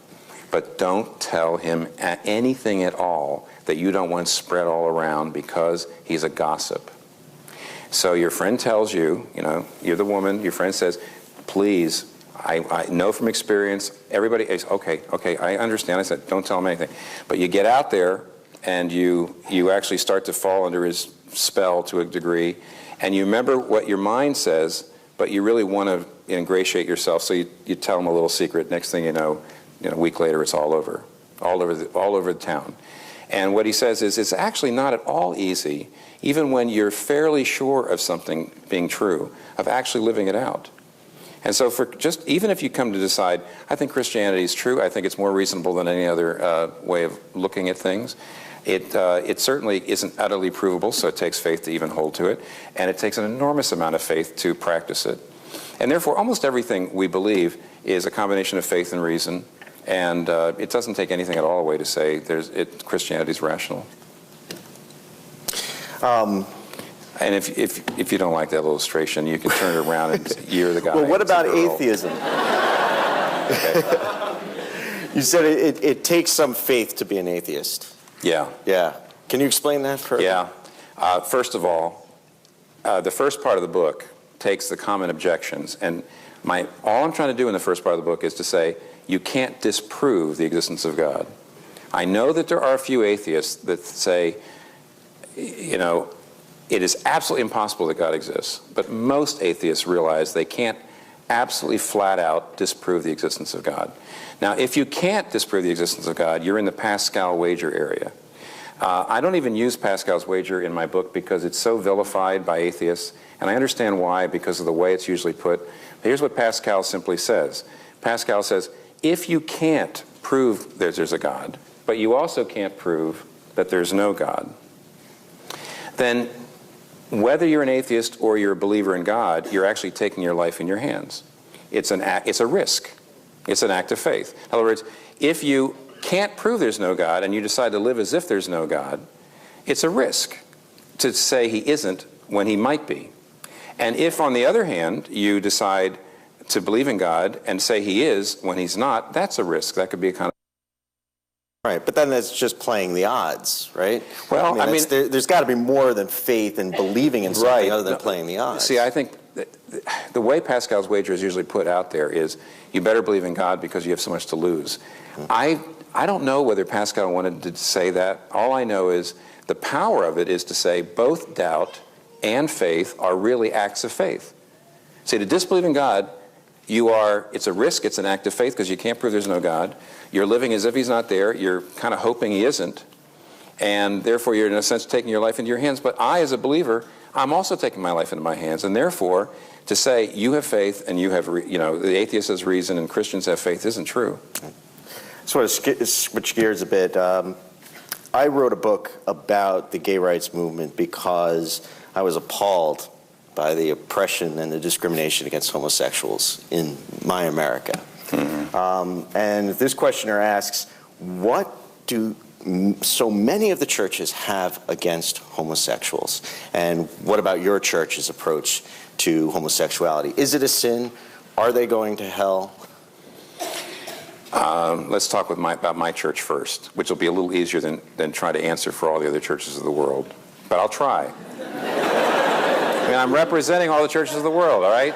but don't tell him anything at all that you don't want spread all around because he's a gossip. So your friend tells you, you're the woman, your friend says, please, I know from experience, everybody is, okay, I understand. I said, don't tell him anything. But you get out there and you actually start to fall under his spell to a degree, and you remember what your mind says, but you really want to ingratiate yourself, so you tell him a little secret. Next thing you know, a week later it's all over the town. And what he says is it's actually not at all easy, even when you're fairly sure of something being true, of actually living it out. And so even if you come to decide, I think Christianity is true, I think it's more reasonable than any other way of looking at things, it certainly isn't utterly provable, so it takes faith to even hold to it, and it takes an enormous amount of faith to practice it. And therefore, almost everything we believe is a combination of faith and reason, and it doesn't take anything at all away to say Christianity is rational. And if you don't like that illustration, you can turn it around and you're the guy. Well, what about atheism? You said it takes some faith to be an atheist. Yeah. Yeah. Can you explain that further? Yeah. First of all, the first part of the book takes the common objections, and all I'm trying to do in the first part of the book is to say you can't disprove the existence of God. I know that there are a few atheists that say, it is absolutely impossible that God exists. But most atheists realize they can't absolutely flat out disprove the existence of God. Now, if you can't disprove the existence of God, you're in the Pascal wager area. I don't even use Pascal's wager in my book because it's so vilified by atheists, and I understand why because of the way it's usually put. Here's what Pascal simply says. Pascal says, if you can't prove that there's a God, but you also can't prove that there's no God, then whether you're an atheist or you're a believer in God, you're actually taking your life in your hands. It's a risk. It's an act of faith. In other words, if you can't prove there's no God and you decide to live as if there's no God, it's a risk to say he isn't when he might be. And if, on the other hand, you decide to believe in God and say he is when he's not, that's a risk. That could be a kind of... Right, but then that's just playing the odds, right? Well, I mean there's got to be more than faith and believing in something other than playing the odds. See, I think the way Pascal's wager is usually put out there is, you better believe in God because you have so much to lose. I don't know whether Pascal wanted to say that. All I know is the power of it is to say both doubt and faith are really acts of faith. See, to disbelieve in God, it's a risk, it's an act of faith because you can't prove there's no God. You're living as if he's not there. You're kind of hoping he isn't. And therefore, you're in a sense taking your life into your hands. But I, as a believer, I'm also taking my life into my hands. And therefore, to say you have faith and you have, the atheist has reason and Christians have faith isn't true. Sort of switch gears a bit. I wrote a book about the gay rights movement because I was appalled by the oppression and the discrimination against homosexuals in my America. And this questioner asks, what do so many of the churches have against homosexuals? And what about your church's approach to homosexuality? Is it a sin? Are they going to hell? Let's talk about my church first, which will be a little easier than try to answer for all the other churches of the world. But I'll try. I mean, I'm representing all the churches of the world, all right?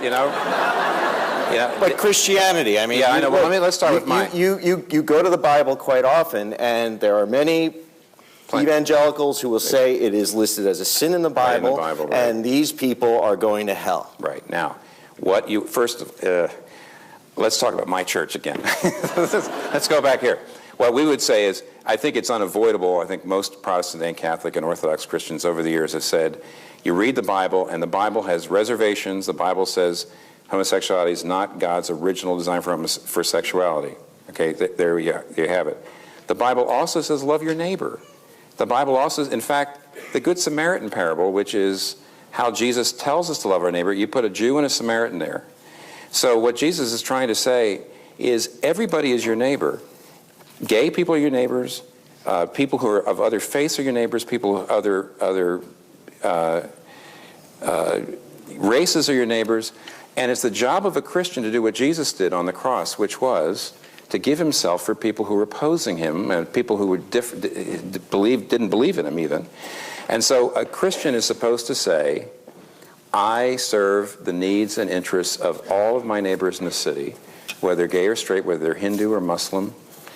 But Christianity, I mean... Yeah, I know. Well, let's start with mine. You go to the Bible quite often, and there are many evangelicals who will say it is listed as a sin in the Bible, right. And these people are going to hell. Right. Now, let's talk about my church again. Let's go back here. What we would say is, I think it's unavoidable. I think most Protestant and Catholic and Orthodox Christians over the years have said, you read the Bible, and the Bible has reservations. The Bible says homosexuality is not God's original design for sexuality. Okay, there you have it. The Bible also says love your neighbor. The Bible also, in fact, the Good Samaritan parable, which is how Jesus tells us to love our neighbor, you put a Jew and a Samaritan there. So what Jesus is trying to say is everybody is your neighbor. Gay people are your neighbors. People who are of other faiths are your neighbors. People of other races are your neighbors. And it's the job of a Christian to do what Jesus did on the cross, which was to give himself for people who were opposing him and people who were didn't believe in him even. And so a Christian is supposed to say, I serve the needs and interests of all of my neighbors in the city, whether gay or straight, whether they're Hindu or Muslim.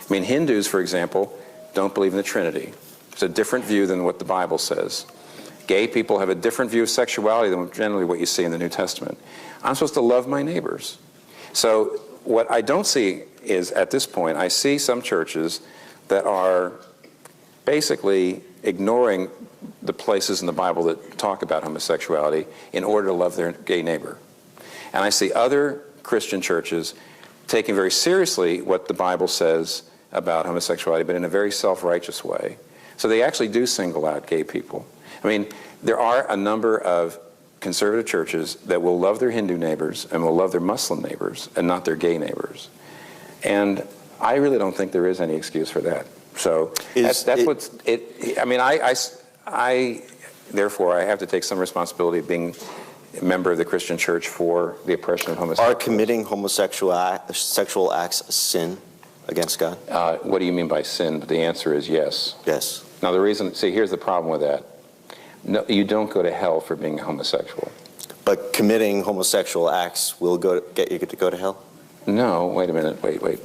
I mean, Hindus, for example, don't believe in the Trinity. It's a different view than what the Bible says. Gay people have a different view of sexuality than generally what you see in the New Testament. I'm supposed to love my neighbors. So what I don't see is, at this point, I see some churches that are basically ignoring the places in the Bible that talk about homosexuality in order to love their gay neighbor. And I see other Christian churches taking very seriously what the Bible says about homosexuality, but in a very self-righteous way. So they actually do single out gay people. I mean, there are a number of conservative churches that will love their Hindu neighbors and will love their Muslim neighbors and not their gay neighbors. And I really don't think there is any excuse for that. So therefore, I have to take some responsibility of being a member of the Christian church for the oppression of homosexuals. Are committing sexual acts a sin against God? What do you mean by sin? The answer is yes. Yes. Now the reason, here's the problem with that. No, you don't go to hell for being homosexual. But committing homosexual acts will get you to go to hell? No, wait a minute, wait. Right.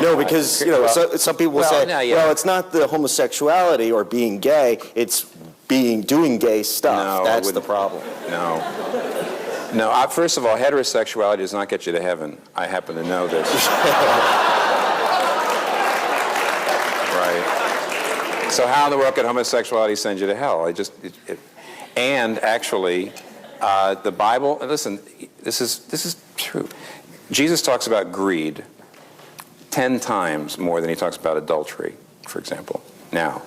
No, because, some people will say, well, it's not the homosexuality or being gay, it's doing gay stuff. That's the problem. No, first of all, heterosexuality does not get you to heaven. I happen to know this. Right. So how in the world could homosexuality send you to hell? And actually, the Bible, and listen, this is true. Jesus talks about greed 10 times more than he talks about adultery, for example. Now,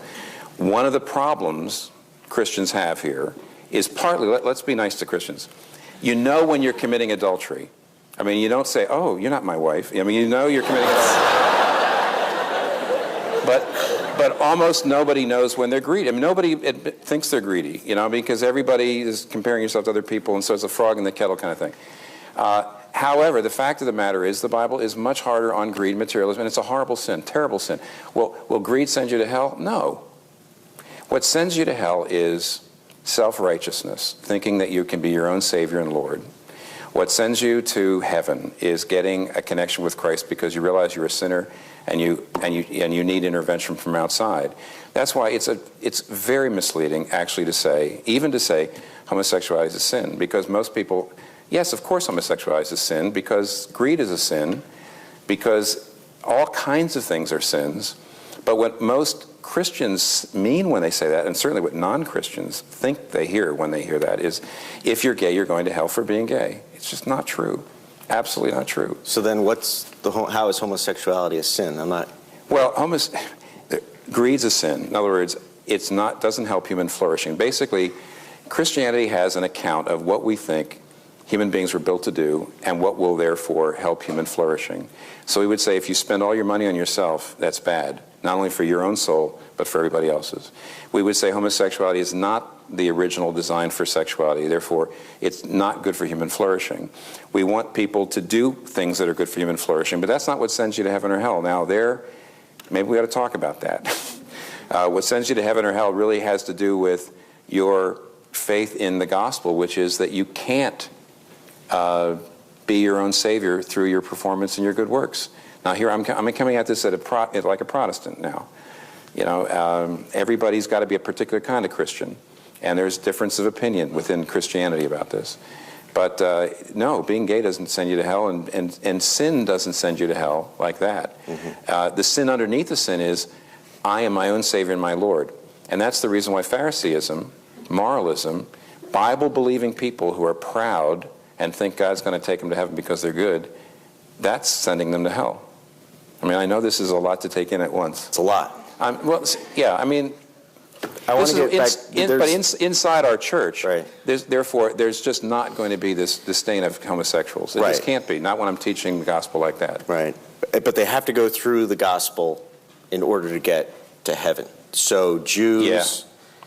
one of the problems Christians have here is partly, let's be nice to Christians. You know when you're committing adultery. I mean, you don't say, oh, you're not my wife. I mean, you know you're committing but almost nobody knows when they're greedy. I mean, nobody thinks they're greedy, you know, because everybody is comparing yourself to other people, and so it's a frog in the kettle kind of thing. However, the fact of the matter is the Bible is much harder on greed and materialism, and it's a horrible sin, terrible sin. Well, will greed send you to hell? No. What sends you to hell is self-righteousness, thinking that you can be your own Savior and Lord. What sends you to heaven is getting a connection with Christ because you realize you're a sinner and you need intervention from outside. That's why it's very misleading actually to say, even to say homosexuality is a sin, because most people, yes, of course homosexuality is a sin, because greed is a sin, because all kinds of things are sins. But what most Christians mean when they say that, and certainly what non-Christians think they hear when they hear that, is if you're gay, you're going to hell for being gay. It's just not true. Absolutely not true. So then how is homosexuality a sin? I'm not... Well, greed's a sin. In other words, doesn't help human flourishing. Basically, Christianity has an account of what we think human beings were built to do and what will therefore help human flourishing. So we would say if you spend all your money on yourself, that's bad, not only for your own soul, but for everybody else's. We would say homosexuality is not the original design for sexuality, therefore it's not good for human flourishing. We want people to do things that are good for human flourishing, but that's not what sends you to heaven or hell. Now maybe we ought to talk about that. What sends you to heaven or hell really has to do with your faith in the gospel, which is that you can't be your own Savior through your performance and your good works. Now here I'm coming at this like a Protestant now. You know, everybody's got to be a particular kind of Christian, and there's difference of opinion within Christianity about this. But no, being gay doesn't send you to hell, and sin doesn't send you to hell like that. Mm-hmm. The sin underneath the sin is, I am my own Savior and my Lord. And that's the reason why Phariseeism, moralism, Bible-believing people who are proud and think God's going to take them to heaven because they're good, that's sending them to hell. I mean, I know this is a lot to take in at once. It's a lot. Well, yeah, I mean, inside our church, right. There's just not going to be this disdain of homosexuals. It just can't be, not when I'm teaching the gospel like that. Right. But they have to go through the gospel in order to get to heaven. So Jews... Yeah.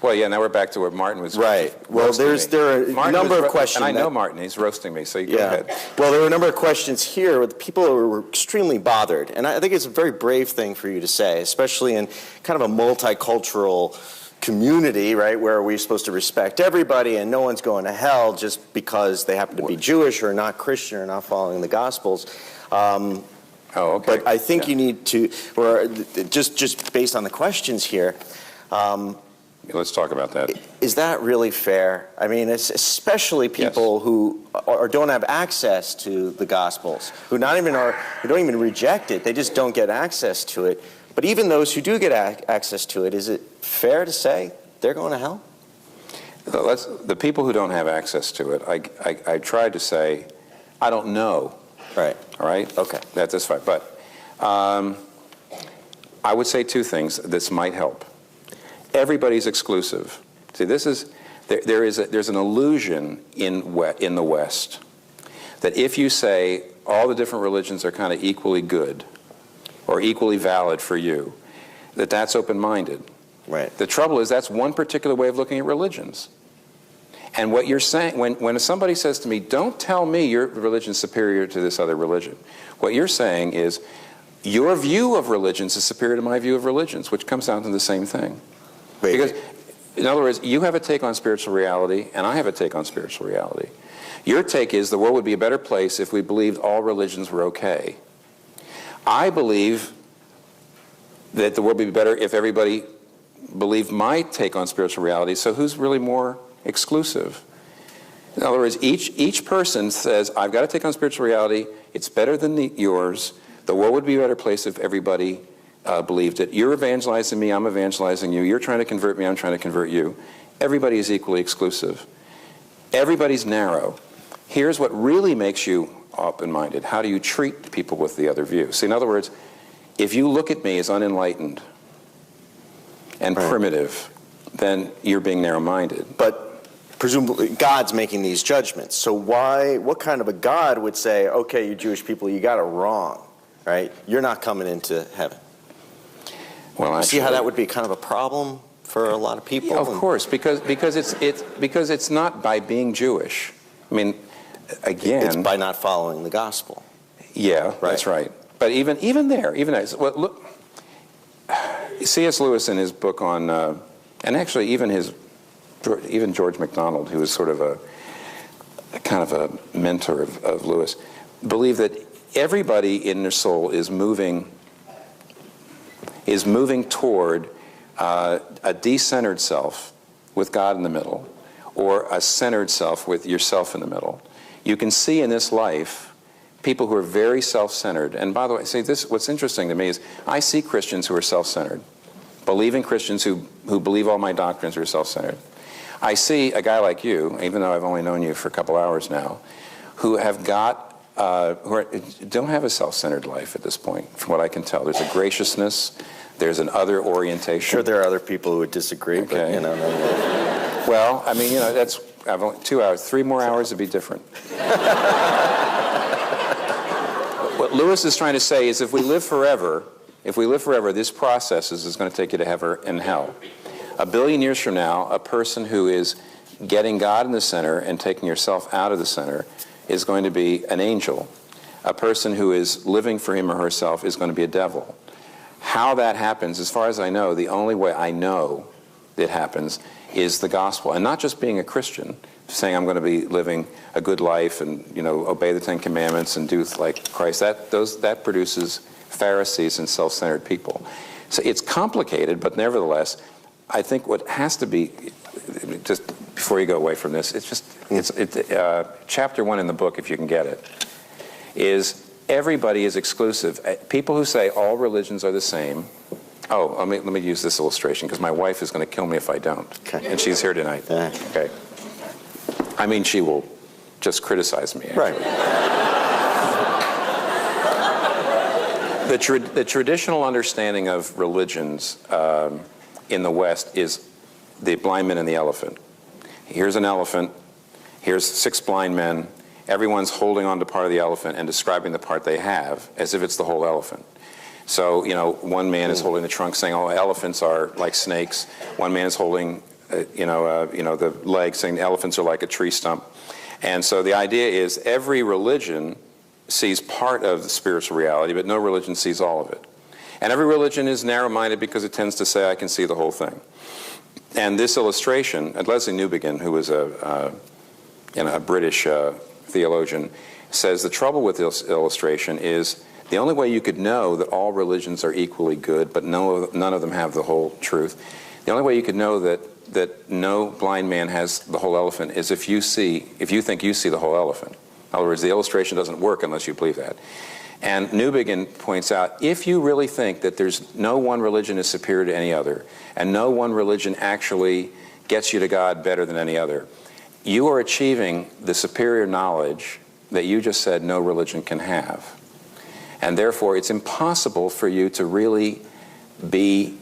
Well, yeah, now we're back to where Martin was Well, there are a number of questions. And I know Martin, he's roasting me, so you go ahead. Well, there are a number of questions here with people who were extremely bothered. And I think it's a very brave thing for you to say, especially in kind of a multicultural community, right, where we're supposed to respect everybody and no one's going to hell just because they happen to be Jewish or not Christian or not following the Gospels. Okay. But I think you need to, or just based on the questions here, let's talk about that. Is that really fair? I mean, it's especially people who don't have access to the Gospels, who don't even reject it. They just don't get access to it. But even those who do get access to it, is it fair to say they're going to hell? The people who don't have access to it, I tried to say, I don't know. Right. All right? Okay. That's fine. But I would say two things. This might help. Everybody's exclusive. See, there's an illusion in the West that if you say all the different religions are kind of equally good or equally valid for you, that's open-minded. Right. The trouble is that's one particular way of looking at religions. And what you're saying, when somebody says to me, don't tell me your religion's superior to this other religion, what you're saying is your view of religions is superior to my view of religions, which comes down to the same thing. Because, in other words, you have a take on spiritual reality, and I have a take on spiritual reality. Your take is the world would be a better place if we believed all religions were okay. I believe that the world would be better if everybody believed my take on spiritual reality, so who's really more exclusive? In other words, each person says, I've got a take on spiritual reality, it's better than yours, the world would be a better place if everybody believed it. You're evangelizing me, I'm evangelizing you. You're trying to convert me, I'm trying to convert you. Everybody is equally exclusive. Everybody's narrow. Here's what really makes you open-minded? How do you treat people with the other view? See, in other words, if you look at me as unenlightened and primitive, then you're being narrow-minded. But presumably God's making these judgments. So what kind of a God would say, okay, you Jewish people, you got it wrong, right? You're not coming into heaven. Well, actually, see how that would be kind of a problem for a lot of people? Yeah, of course, because it's not by being Jewish. I mean, again, it's by not following the gospel. Yeah, right. That's right. But even there, well, look, C.S. Lewis in his book on, and actually even George MacDonald, who was sort of a kind of a mentor of Lewis, believed that everybody in their soul is moving toward a decentered self with God in the middle, or a centered self with yourself in the middle. You can see in this life people who are very self-centered. And by the way, see, what's interesting to me is I see Christians who are self-centered, believing Christians who believe all my doctrines are self-centered. I see a guy like you, even though I've only known you for a couple hours now, who have don't have a self-centered life at this point, from what I can tell. There's a graciousness, there's an other orientation. Sure, there are other people who would disagree, okay. But Well, I mean, I've only 2 hours, 3 more hours would be different. What Lewis is trying to say is if we live forever, this process is going to take you to heaven and hell. 1 billion years from now, a person who is getting God in the center and taking yourself out of the center is going to be an angel. A person who is living for him or herself is going to be a devil. How that happens, as far as I know, the only way I know it happens is the gospel. And not just being a Christian, saying I'm going to be living a good life and, obey the 10 Commandments and do like Christ. That produces Pharisees and self-centered people. So it's complicated, but nevertheless, I think what has to be, just before you go away from this, chapter 1 in the book, if you can get it, is everybody is exclusive. People who say all religions are the same. Oh, let me use this illustration because my wife is going to kill me if I don't. Okay. And she's here tonight. Okay. I mean, she will just criticize me. Right. The traditional understanding of religions in the West is the blind man and the elephant. Here's an elephant. Here's 6 blind men. Everyone's holding on to part of the elephant and describing the part they have as if it's the whole elephant. So, one man is holding the trunk saying, oh, elephants are like snakes. One man is holding, the leg saying the elephants are like a tree stump. And so the idea is every religion sees part of the spiritual reality, but no religion sees all of it. And every religion is narrow-minded because it tends to say, I can see the whole thing. And this illustration, Leslie Newbigin, who was a British theologian, says the trouble with this illustration is the only way you could know that all religions are equally good, but none of them have the whole truth, the only way you could know that no blind man has the whole elephant is if you think you see the whole elephant. In other words, the illustration doesn't work unless you believe that. And Newbigin points out, if you really think that there's no one religion is superior to any other, and no one religion actually gets you to God better than any other, you are achieving the superior knowledge that you just said no religion can have. And therefore, it's impossible for you to really be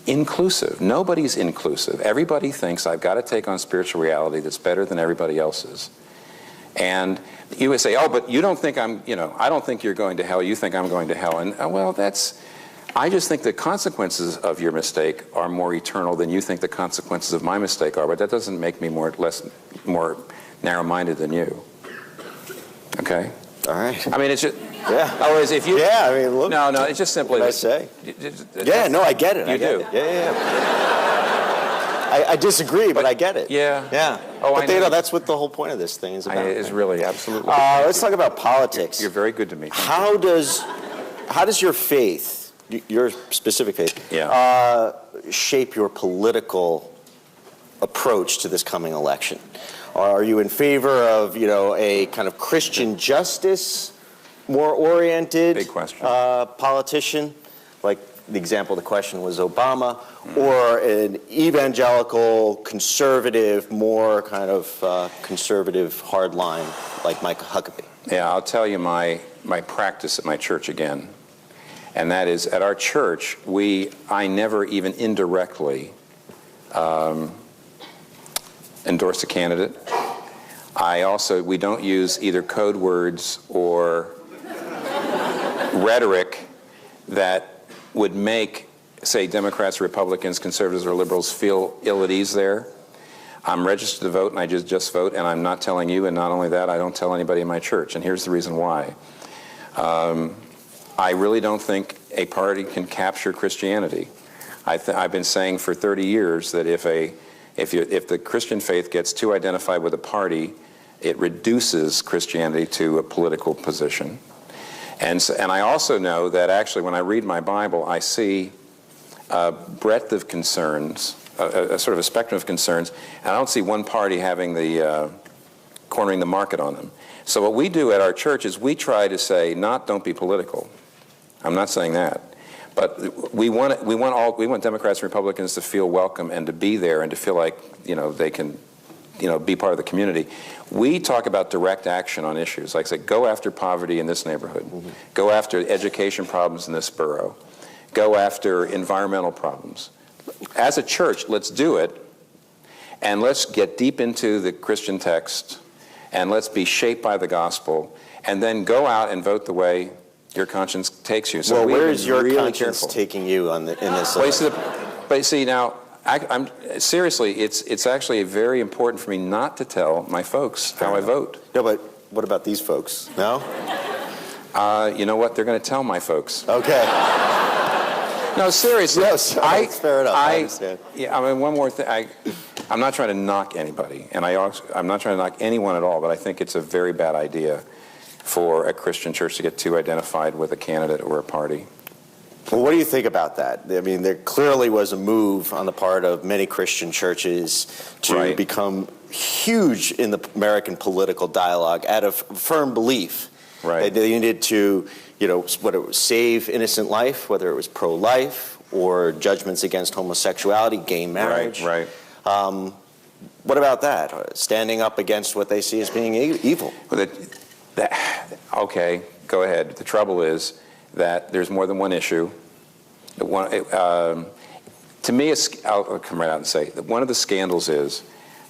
inclusive. Nobody's inclusive. Everybody thinks I've got to take on spiritual reality that's better than everybody else's. And you would say, oh, but you don't think I don't think you're going to hell. You think I'm going to hell. And I just think the consequences of your mistake are more eternal than you think the consequences of my mistake are. But that doesn't make me more narrow-minded than you. Okay? All right. I mean, it's just... Yeah. Otherwise, if you... Yeah, I mean, look... No, it's just simply... What I say? Yeah, no, I get it. You do? Yeah. I disagree, but I get it. Yeah. Yeah. Oh, but that's what the whole point of this thing is about. It is really, absolutely. Let's talk about politics. You're very good to me. How does your faith, your specific faith, shape your political approach to this coming election? Are you in favor of, a kind of Christian justice, more oriented big question. Politician, like the example of the question was Obama, or an evangelical, conservative, more kind of conservative hardline like Mike Huckabee? Yeah, I'll tell you my practice at my church again. And that is, at our church, I never even indirectly endorse a candidate. We don't use either code words or rhetoric that would make, say, Democrats, Republicans, conservatives, or liberals feel ill at ease there. I'm registered to vote, and I just vote, and I'm not telling you, and not only that, I don't tell anybody in my church, and here's the reason why. I really don't think a party can capture Christianity. I've been saying for 30 years that if the Christian faith gets too identified with a party, it reduces Christianity to a political position. And I also know that actually when I read my Bible, I see a breadth of concerns, a sort of a spectrum of concerns, and I don't see one party having cornering the market on them. So what we do at our church is we try to say, don't be political. I'm not saying that. But we want Democrats and Republicans to feel welcome and to be there and to feel like, they can, be part of the community. We talk about direct action on issues, like say, go after poverty in this neighborhood, mm-hmm. Go after education problems in this borough, go after environmental problems. As a church, let's do it, and let's get deep into the Christian text, and let's be shaped by the gospel, and then go out and vote the way your conscience takes you. So where is your really conscience careful. taking you in this? But see now, I'm seriously, it's actually very important for me not to tell my folks how I vote. No, but what about these folks? No? You know what? They're going to tell my folks. Okay. No, seriously. Yes, fair enough. I understand. Yeah, I mean, one more thing. I'm not trying to knock anybody, and I'm not trying to knock anyone at all, but I think it's a very bad idea for a Christian church to get too identified with a candidate or a party. Well, what do you think about that? I mean, there clearly was a move on the part of many Christian churches to become huge in the American political dialogue out of firm belief that they needed to, whether it was save innocent life, whether it was pro-life or judgments against homosexuality, gay marriage. Right. What about that? Standing up against what they see as being evil. Well, okay, go ahead. The trouble is that there's more than one issue. To me, I'll come right out and say that one of the scandals is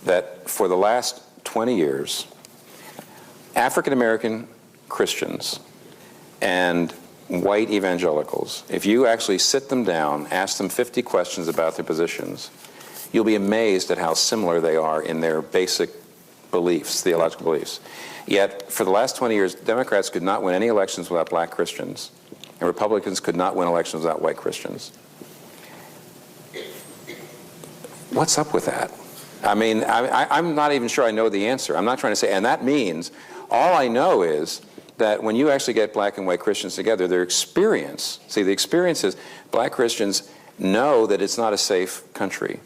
that for the last 20 years, African American Christians and white evangelicals, if you actually sit them down, ask them 50 questions about their positions, you'll be amazed at how similar they are in their basic beliefs, theological beliefs. Yet, for the last 20 years, Democrats could not win any elections without black Christians, and Republicans could not win elections without white Christians. What's up with that? I mean, I'm not even sure I know the answer. I'm not trying to say, and that means, all I know is that when you actually get black and white Christians together, their experience, the experience is black Christians know that it's not a safe country.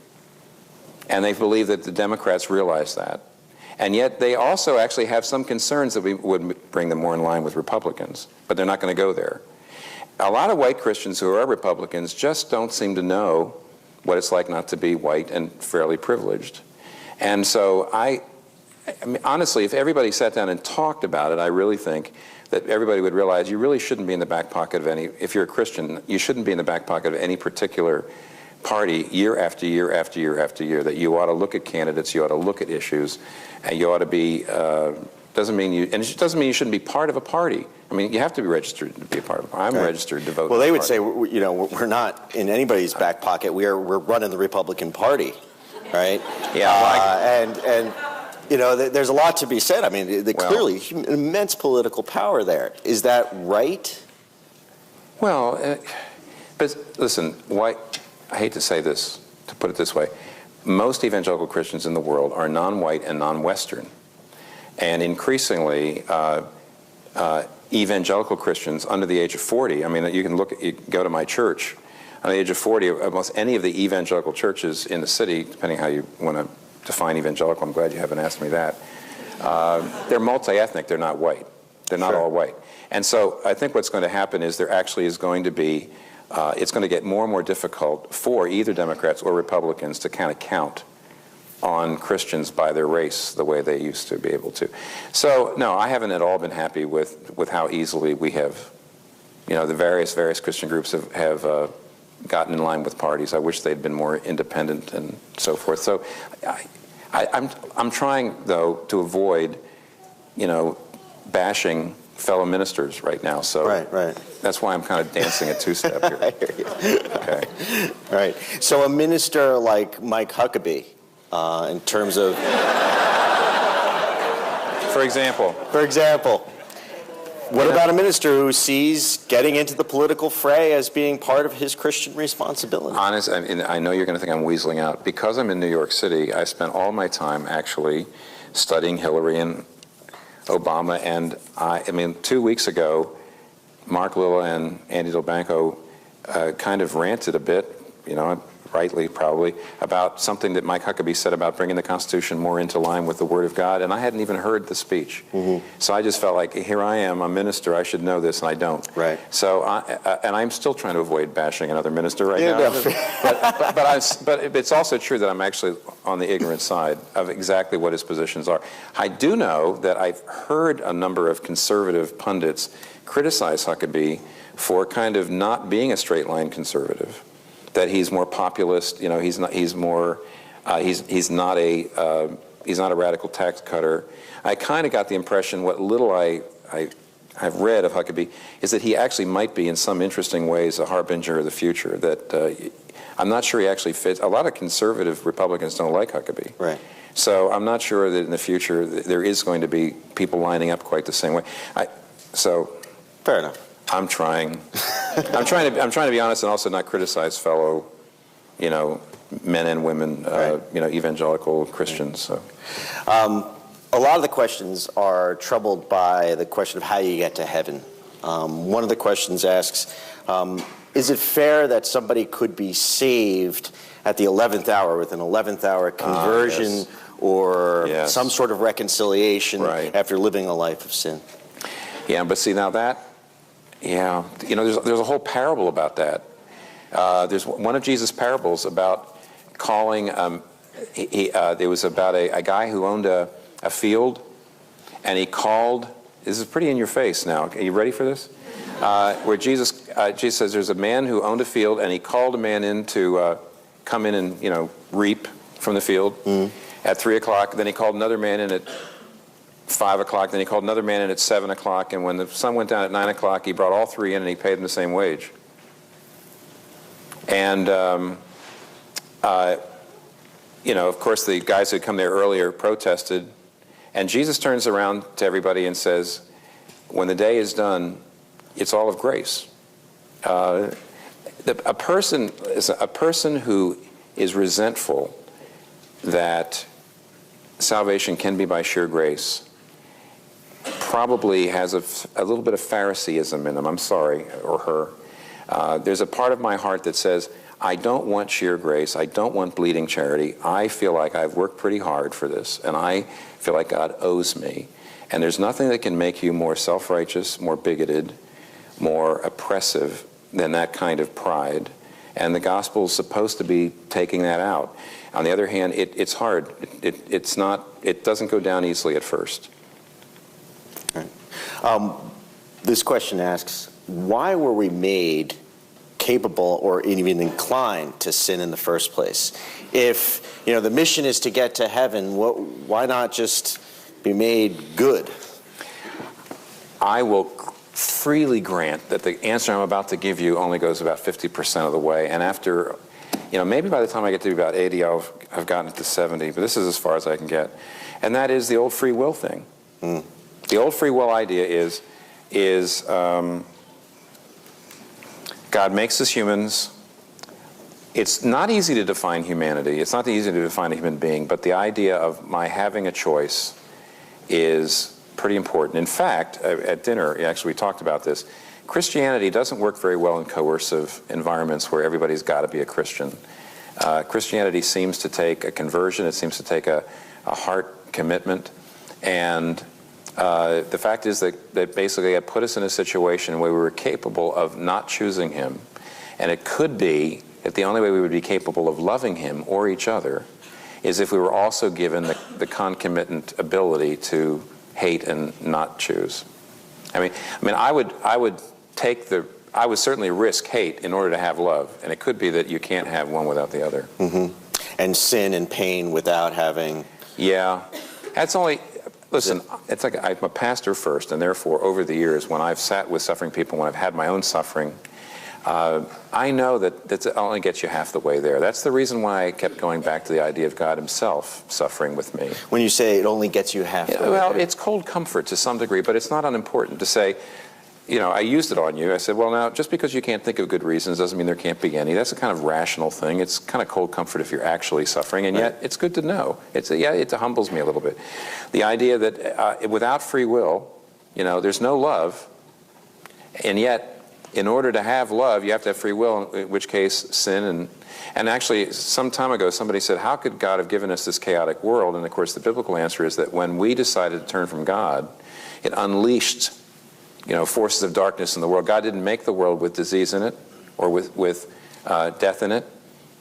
And they believe that the Democrats realize that. And yet they also actually have some concerns that would bring them more in line with Republicans, but they're not going to go there. A lot of white Christians who are Republicans just don't seem to know what it's like not to be white and fairly privileged. And so I mean, honestly, if everybody sat down and talked about it, I really think that everybody would realize you really shouldn't be in the back pocket of any, if you're a Christian, you shouldn't be in the back pocket of any particular party year after year after year after year, that you ought to look at candidates, you ought to look at issues, and you ought to be, doesn't mean you, and it doesn't mean you shouldn't be part of a party. I mean, you have to be registered to be a part of a party. I'm registered to vote. Well, they would say, we're not in anybody's back pocket. We're running the Republican Party, right? Yeah. There's a lot to be said. I mean, clearly immense political power there. Is that right? Well, but listen, I hate to say this, to put it this way, most evangelical Christians in the world are non-white and non-Western. And increasingly, evangelical Christians under the age of 40, I mean, you go to my church, on the age of 40, almost any of the evangelical churches in the city, depending how you want to define evangelical, I'm glad you haven't asked me that, they're multi-ethnic, they're not white. They're not all white. And so I think what's going to happen is there actually is going to be, it's going to get more and more difficult for either Democrats or Republicans to kind of count on Christians by their race the way they used to be able to. So, no, I haven't at all been happy with how easily we have, the various Christian groups have gotten in line with parties. I wish they'd been more independent and so forth. So I'm trying, though, to avoid, bashing fellow ministers right now. So right. That's why I'm kind of dancing a two-step here. I hear you. Okay. Right. So a minister like Mike Huckabee, in terms of... For example, what about a minister who sees getting into the political fray as being part of his Christian responsibility? I know you're going to think I'm weaseling out. Because I'm in New York City, I spent all my time actually studying Hillary and Obama. And 2 weeks ago, Mark Lilla and Andy Delbanco kind of ranted a bit, rightly probably, about something that Mike Huckabee said about bringing the Constitution more into line with the Word of God, and I hadn't even heard the speech. Mm-hmm. So I just felt like, here I am, I'm a minister, I should know this, and I don't. Right. So, and I'm still trying to avoid bashing another minister right now. But it's also true that I'm actually on the ignorant side of exactly what his positions are. I do know that I've heard a number of conservative pundits criticize Huckabee for kind of not being a straight-line conservative. That he's more populist, he's not a radical tax cutter. I kind of got the impression, what little I've read of Huckabee, is that he actually might be in some interesting ways a harbinger of the future. That I'm not sure he actually fits. A lot of conservative Republicans don't like Huckabee. Right. So I'm not sure that in the future there is going to be people lining up quite the same way. Fair enough. I'm trying to be honest and also not criticize fellow, men and women, right. Evangelical Christians. So. A lot of the questions are troubled by the question of how you get to heaven. One of the questions asks, is it fair that somebody could be saved at the 11th hour with an 11th hour conversion yes. or yes. some sort of reconciliation right. after living a life of sin? Yeah, but see now that. Yeah, there's a whole parable about that. There's one of Jesus' parables about calling. There was about a guy who owned a field, and he called. This is pretty in your face now. Are you ready for this? Where Jesus says there's a man who owned a field, and he called a man in to come in and reap from the field at 3 o'clock. Then he called another man in at 5 o'clock, then he called another man in at 7 o'clock, and when the sun went down at 9 o'clock, he brought all three in and he paid them the same wage. And, of course, the guys who had come there earlier protested, and Jesus turns around to everybody and says, when the day is done, it's all of grace. A person who is resentful that salvation can be by sheer grace probably has a little bit of Phariseeism in them. I'm sorry, or her. There's a part of my heart that says, I don't want sheer grace. I don't want bleeding charity. I feel like I've worked pretty hard for this, and I feel like God owes me. And there's nothing that can make you more self-righteous, more bigoted, more oppressive than that kind of pride. And the gospel is supposed to be taking that out. On the other hand, it's hard. It doesn't go down easily at first. Right. This question asks, why were we made capable or even inclined to sin in the first place? If the mission is to get to heaven, why not just be made good? I will freely grant that the answer I'm about to give you only goes about 50% of the way, and after, maybe by the time I get to about 80, I've gotten it to 70, but this is as far as I can get. And that is the old free will thing. The old free will idea is God makes us humans. It's not easy to define humanity. It's not easy to define a human being, but the idea of my having a choice is pretty important. In fact, at dinner, actually, we talked about this. Christianity doesn't work very well in coercive environments where everybody's got to be a Christian. Christianity seems to take a conversion. It seems to take a heart commitment. And the fact is that basically it put us in a situation where we were capable of not choosing him. And it could be that the only way we would be capable of loving him or each other is if we were also given the concomitant ability to hate and not choose. I mean, I would certainly risk hate in order to have love, and it could be that you can't have one without the other. Mm-hmm. And sin and pain without having. Yeah, that's only. Listen, it's like I'm a pastor first, and therefore, over the years, when I've sat with suffering people, when I've had my own suffering, I know that only gets you half the way there. That's the reason why I kept going back to the idea of God himself suffering with me. When you say it only gets you half the way well, there. It's cold comfort to some degree, but it's not unimportant to say, I used it on you. I said, well, now, just because you can't think of good reasons doesn't mean there can't be any. That's a kind of rational thing. It's kind of cold comfort if you're actually suffering, and yet it's good to know. It humbles me a little bit. The idea that without free will, there's no love, and yet in order to have love, you have to have free will, in which case sin. And actually, some time ago, somebody said, how could God have given us this chaotic world? And of course, the biblical answer is that when we decided to turn from God, it unleashed forces of darkness in the world. God didn't make the world with disease in it, or with death in it,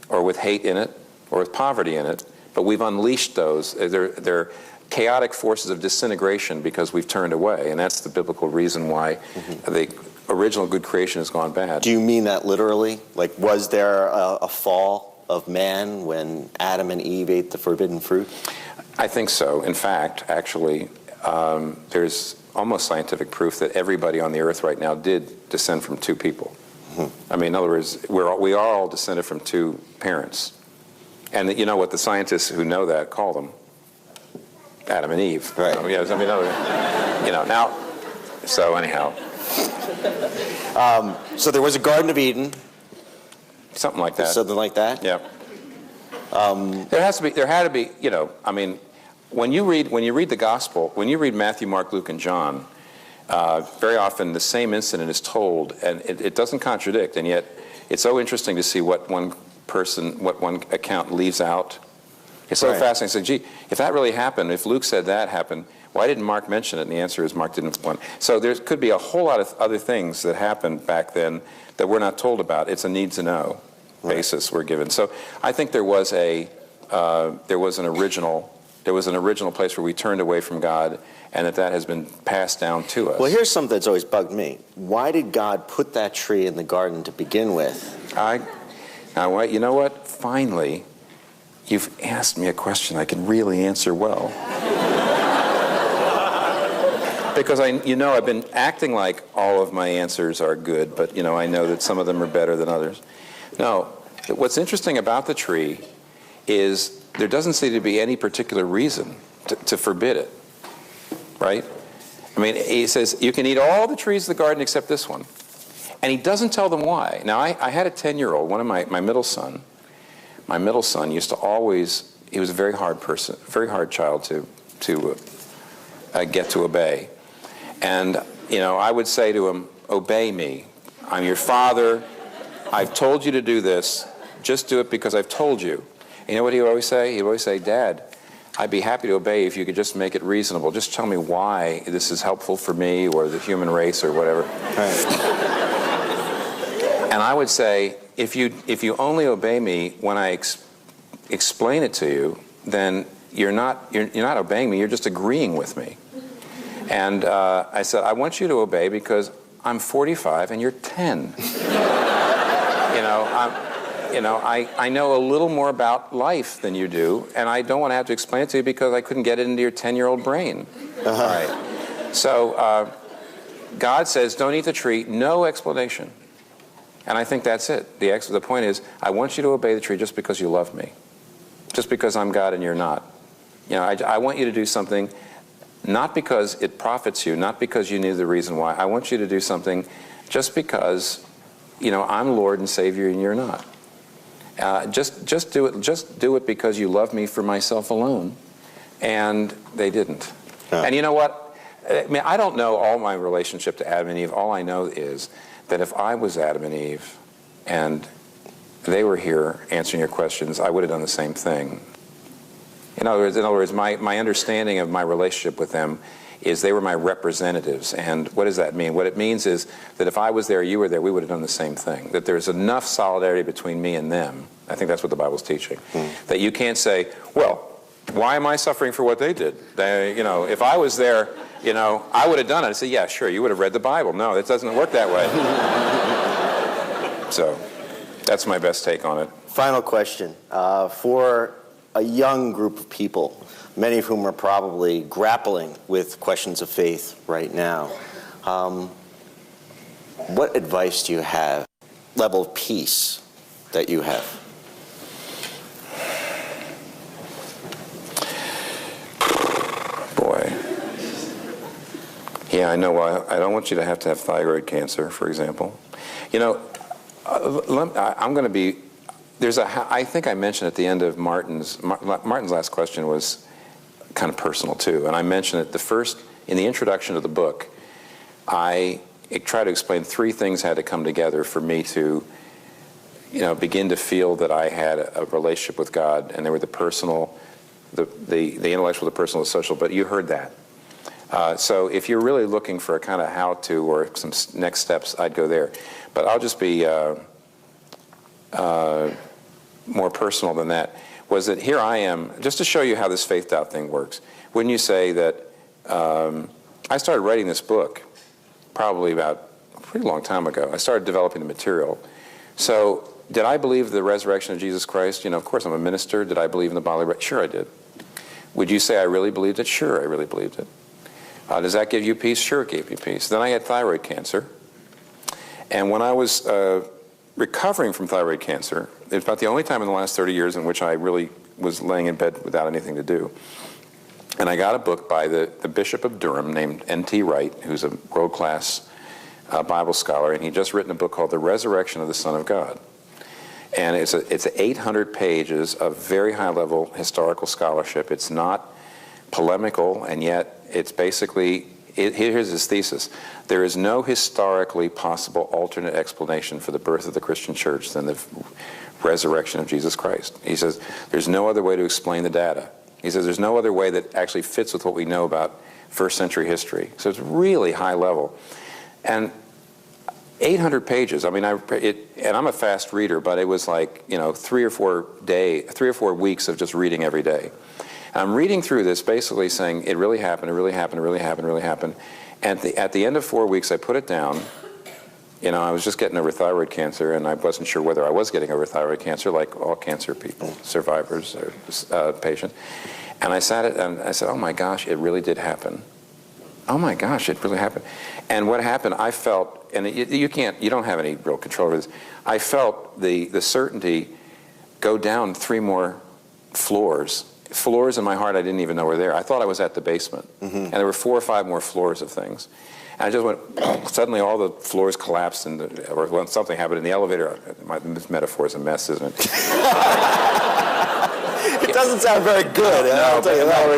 or with hate in it, or with poverty in it, but we've unleashed those. They're chaotic forces of disintegration because we've turned away, and that's the biblical reason why the original good creation has gone bad. Do you mean that literally? Like, was there a fall of man when Adam and Eve ate the forbidden fruit? I think so. In fact, actually, there's almost scientific proof that everybody on the earth right now did descend from two people. I mean, in other words, we are all descended from two parents. And you know what the scientists who know that call them? Adam and Eve. Right. Now, so anyhow. So there was a Garden of Something like that. Something like that? Yeah. There had to be, when you read the gospel, when you read Matthew, Mark, Luke, and John, very often the same incident is told, and it doesn't contradict, and yet it's so interesting to see what one account leaves out. It's so fascinating. So, gee, if that really happened, if Luke said that happened, why didn't Mark mention it? And the answer is Mark didn't want. So there could be a whole lot of other things that happened back then that we're not told about. It's a need-to-know basis we're given. So I think there was an original place where we turned away from God, and that has been passed down to us. Well, here's something that's always bugged me. Why did God put that tree in the garden to begin with? Now, you know what? Finally, you've asked me a question I can really answer well. Because I've been acting like all of my answers are good, but I know that some of them are better than others. No, what's interesting about the tree is there doesn't seem to be any particular reason to forbid it, right? I mean, he says you can eat all the trees of the garden except this one, and he doesn't tell them why. Now, I had a 10-year-old, one of my middle son. My middle son used to always. He was a very hard person, very hard child to get to obey. And, I would say to him, obey me. I'm your father. I've told you to do this. Just do it because I've told you. You know what he would always say? He would always say, Dad, I'd be happy to obey if you could just make it reasonable. Just tell me why this is helpful for me or the human race or whatever. Right. And I would say, if you only obey me when I explain it to you, then you're not obeying me. You're just agreeing with me. And I said, I want you to obey because I'm 45 and you're 10. I know a little more about life than you do, and I don't want to have to explain it to you because I couldn't get it into your 10-year-old brain. All right. So God says, don't eat the tree, no explanation. And I think that's it. The point is, I want you to obey the tree just because you love me, just because I'm God and you're not. I want you to do something not because it profits you, not because you knew the reason why. I want you to do something just because, I'm Lord and Savior and you're not. Just do it. Just do it because you love me for myself alone. And they didn't. Yeah. And you know what? I don't know all my relationship to Adam and Eve. All I know is that if I was Adam and Eve and they were here answering your questions, I would have done the same thing. In other words, my understanding of my relationship with them is they were my representatives. And what does that mean? What it means is that if I was there, you were there, we would have done the same thing. That there's enough solidarity between me and them, I think that's what the Bible's teaching. That you can't say, well, why am I suffering for what they did? If I was there, I would have done it. I say, yeah, sure, you would have read the Bible. No, it doesn't work that way. So that's my best take on it. Final question. For a young group of people, many of whom are probably grappling with questions of faith right now, what advice do you have, level of peace that you have? Boy. Yeah, I know. I don't want you to have thyroid cancer, for example. I'm going to be... I think I mentioned at the end of Martin's last question was kind of personal too, and I mentioned it in the introduction of the book. I try to explain 3 things had to come together for me to, begin to feel that I had a relationship with God, and they were the personal, the intellectual, the personal, the social. But you heard that. So if you're really looking for a kind of how-to or some next steps, I'd go there. But I'll just be more personal than that. Was that here I am, just to show you how this faith-doubt thing works. Wouldn't you say that I started writing this book probably about a pretty long time ago. I started developing the material. So did I believe the resurrection of Jesus Christ? Of course, I'm a minister. Did I believe in the bodily resurrection? Sure, I did. Would you say I really believed it? Sure, I really believed it. Does that give you peace? Sure, it gave me peace. Then I had thyroid cancer. And when I was recovering from thyroid cancer, it was about the only time in the last 30 years in which I really was laying in bed without anything to do. And I got a book by the Bishop of Durham named N.T. Wright, who's a world-class Bible scholar, and he'd just written a book called The Resurrection of the Son of God. And it's 800 pages of very high-level historical scholarship. It's not polemical, and yet it's basically, here's his thesis. There is no historically possible alternate explanation for the birth of the Christian church than the resurrection of Jesus Christ. He says there's no other way to explain the data. He says there's no other way that actually fits with what we know about first century history. So it's really high level. And 800 pages, and I'm a fast reader, but it was like, 3 or 4 weeks of just reading every day. And I'm reading through this basically saying it really happened, it really happened, it really happened, it really happened. And at the end of 4 weeks, I put it down. I was just getting over thyroid cancer, and I wasn't sure whether I was getting over thyroid cancer, like all cancer people, survivors or patients. And I sat it, and I said, oh my gosh, it really did happen. Oh my gosh, it really happened. And what happened, I felt, and you don't have any real control over this, I felt the certainty go down 3 more floors. Floors in my heart I didn't even know were there. I thought I was at the basement. And there were 4 or 5 more floors of things. And I just went, suddenly all the floors collapsed, or something happened in the elevator. This metaphor is a mess, isn't it? It doesn't sound very good. No,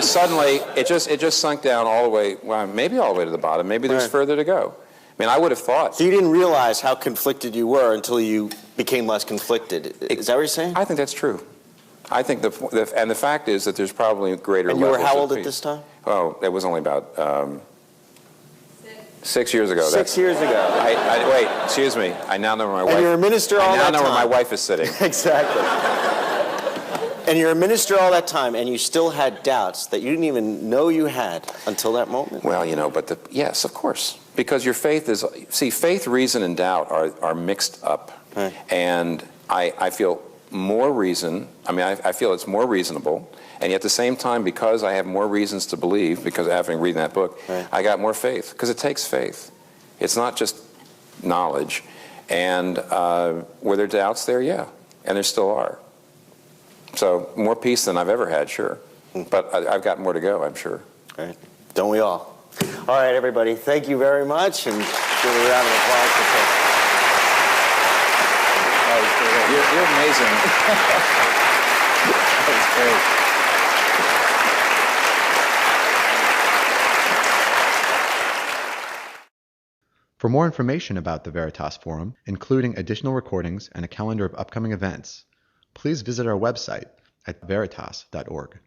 suddenly, it just sunk down all the way, well, maybe all the way to the bottom. Maybe there's further to go. I would have thought. So you didn't realize how conflicted you were until you became less conflicted. Is that what you're saying? I think that's true. I think and the fact is that there's probably greater levels. And you were how old at this time? Oh, it was only about 6 years ago. 6 years ago. Wait, excuse me. I now know where my wife. And you're a minister all that time. I now know where my wife is sitting. Exactly. And you're a minister all that time, and you still had doubts that you didn't even know you had until that moment. Well, yes, of course, because your faith is. See, faith, reason, and doubt are mixed up, right. And I feel more reason. I feel it's more reasonable, and yet at the same time, because I have more reasons to believe, because after reading that book, right. I got more faith, because it takes faith. It's not just knowledge. And were there doubts there? Yeah, and there still are. So more peace than I've ever had, sure. But I've got more to go, I'm sure. All right. Don't we all? All right, everybody. Thank you very much, and give a round of applause for Tim. You're amazing. That was great. For more information about the Veritas Forum, including additional recordings and a calendar of upcoming events, please visit our website at veritas.org.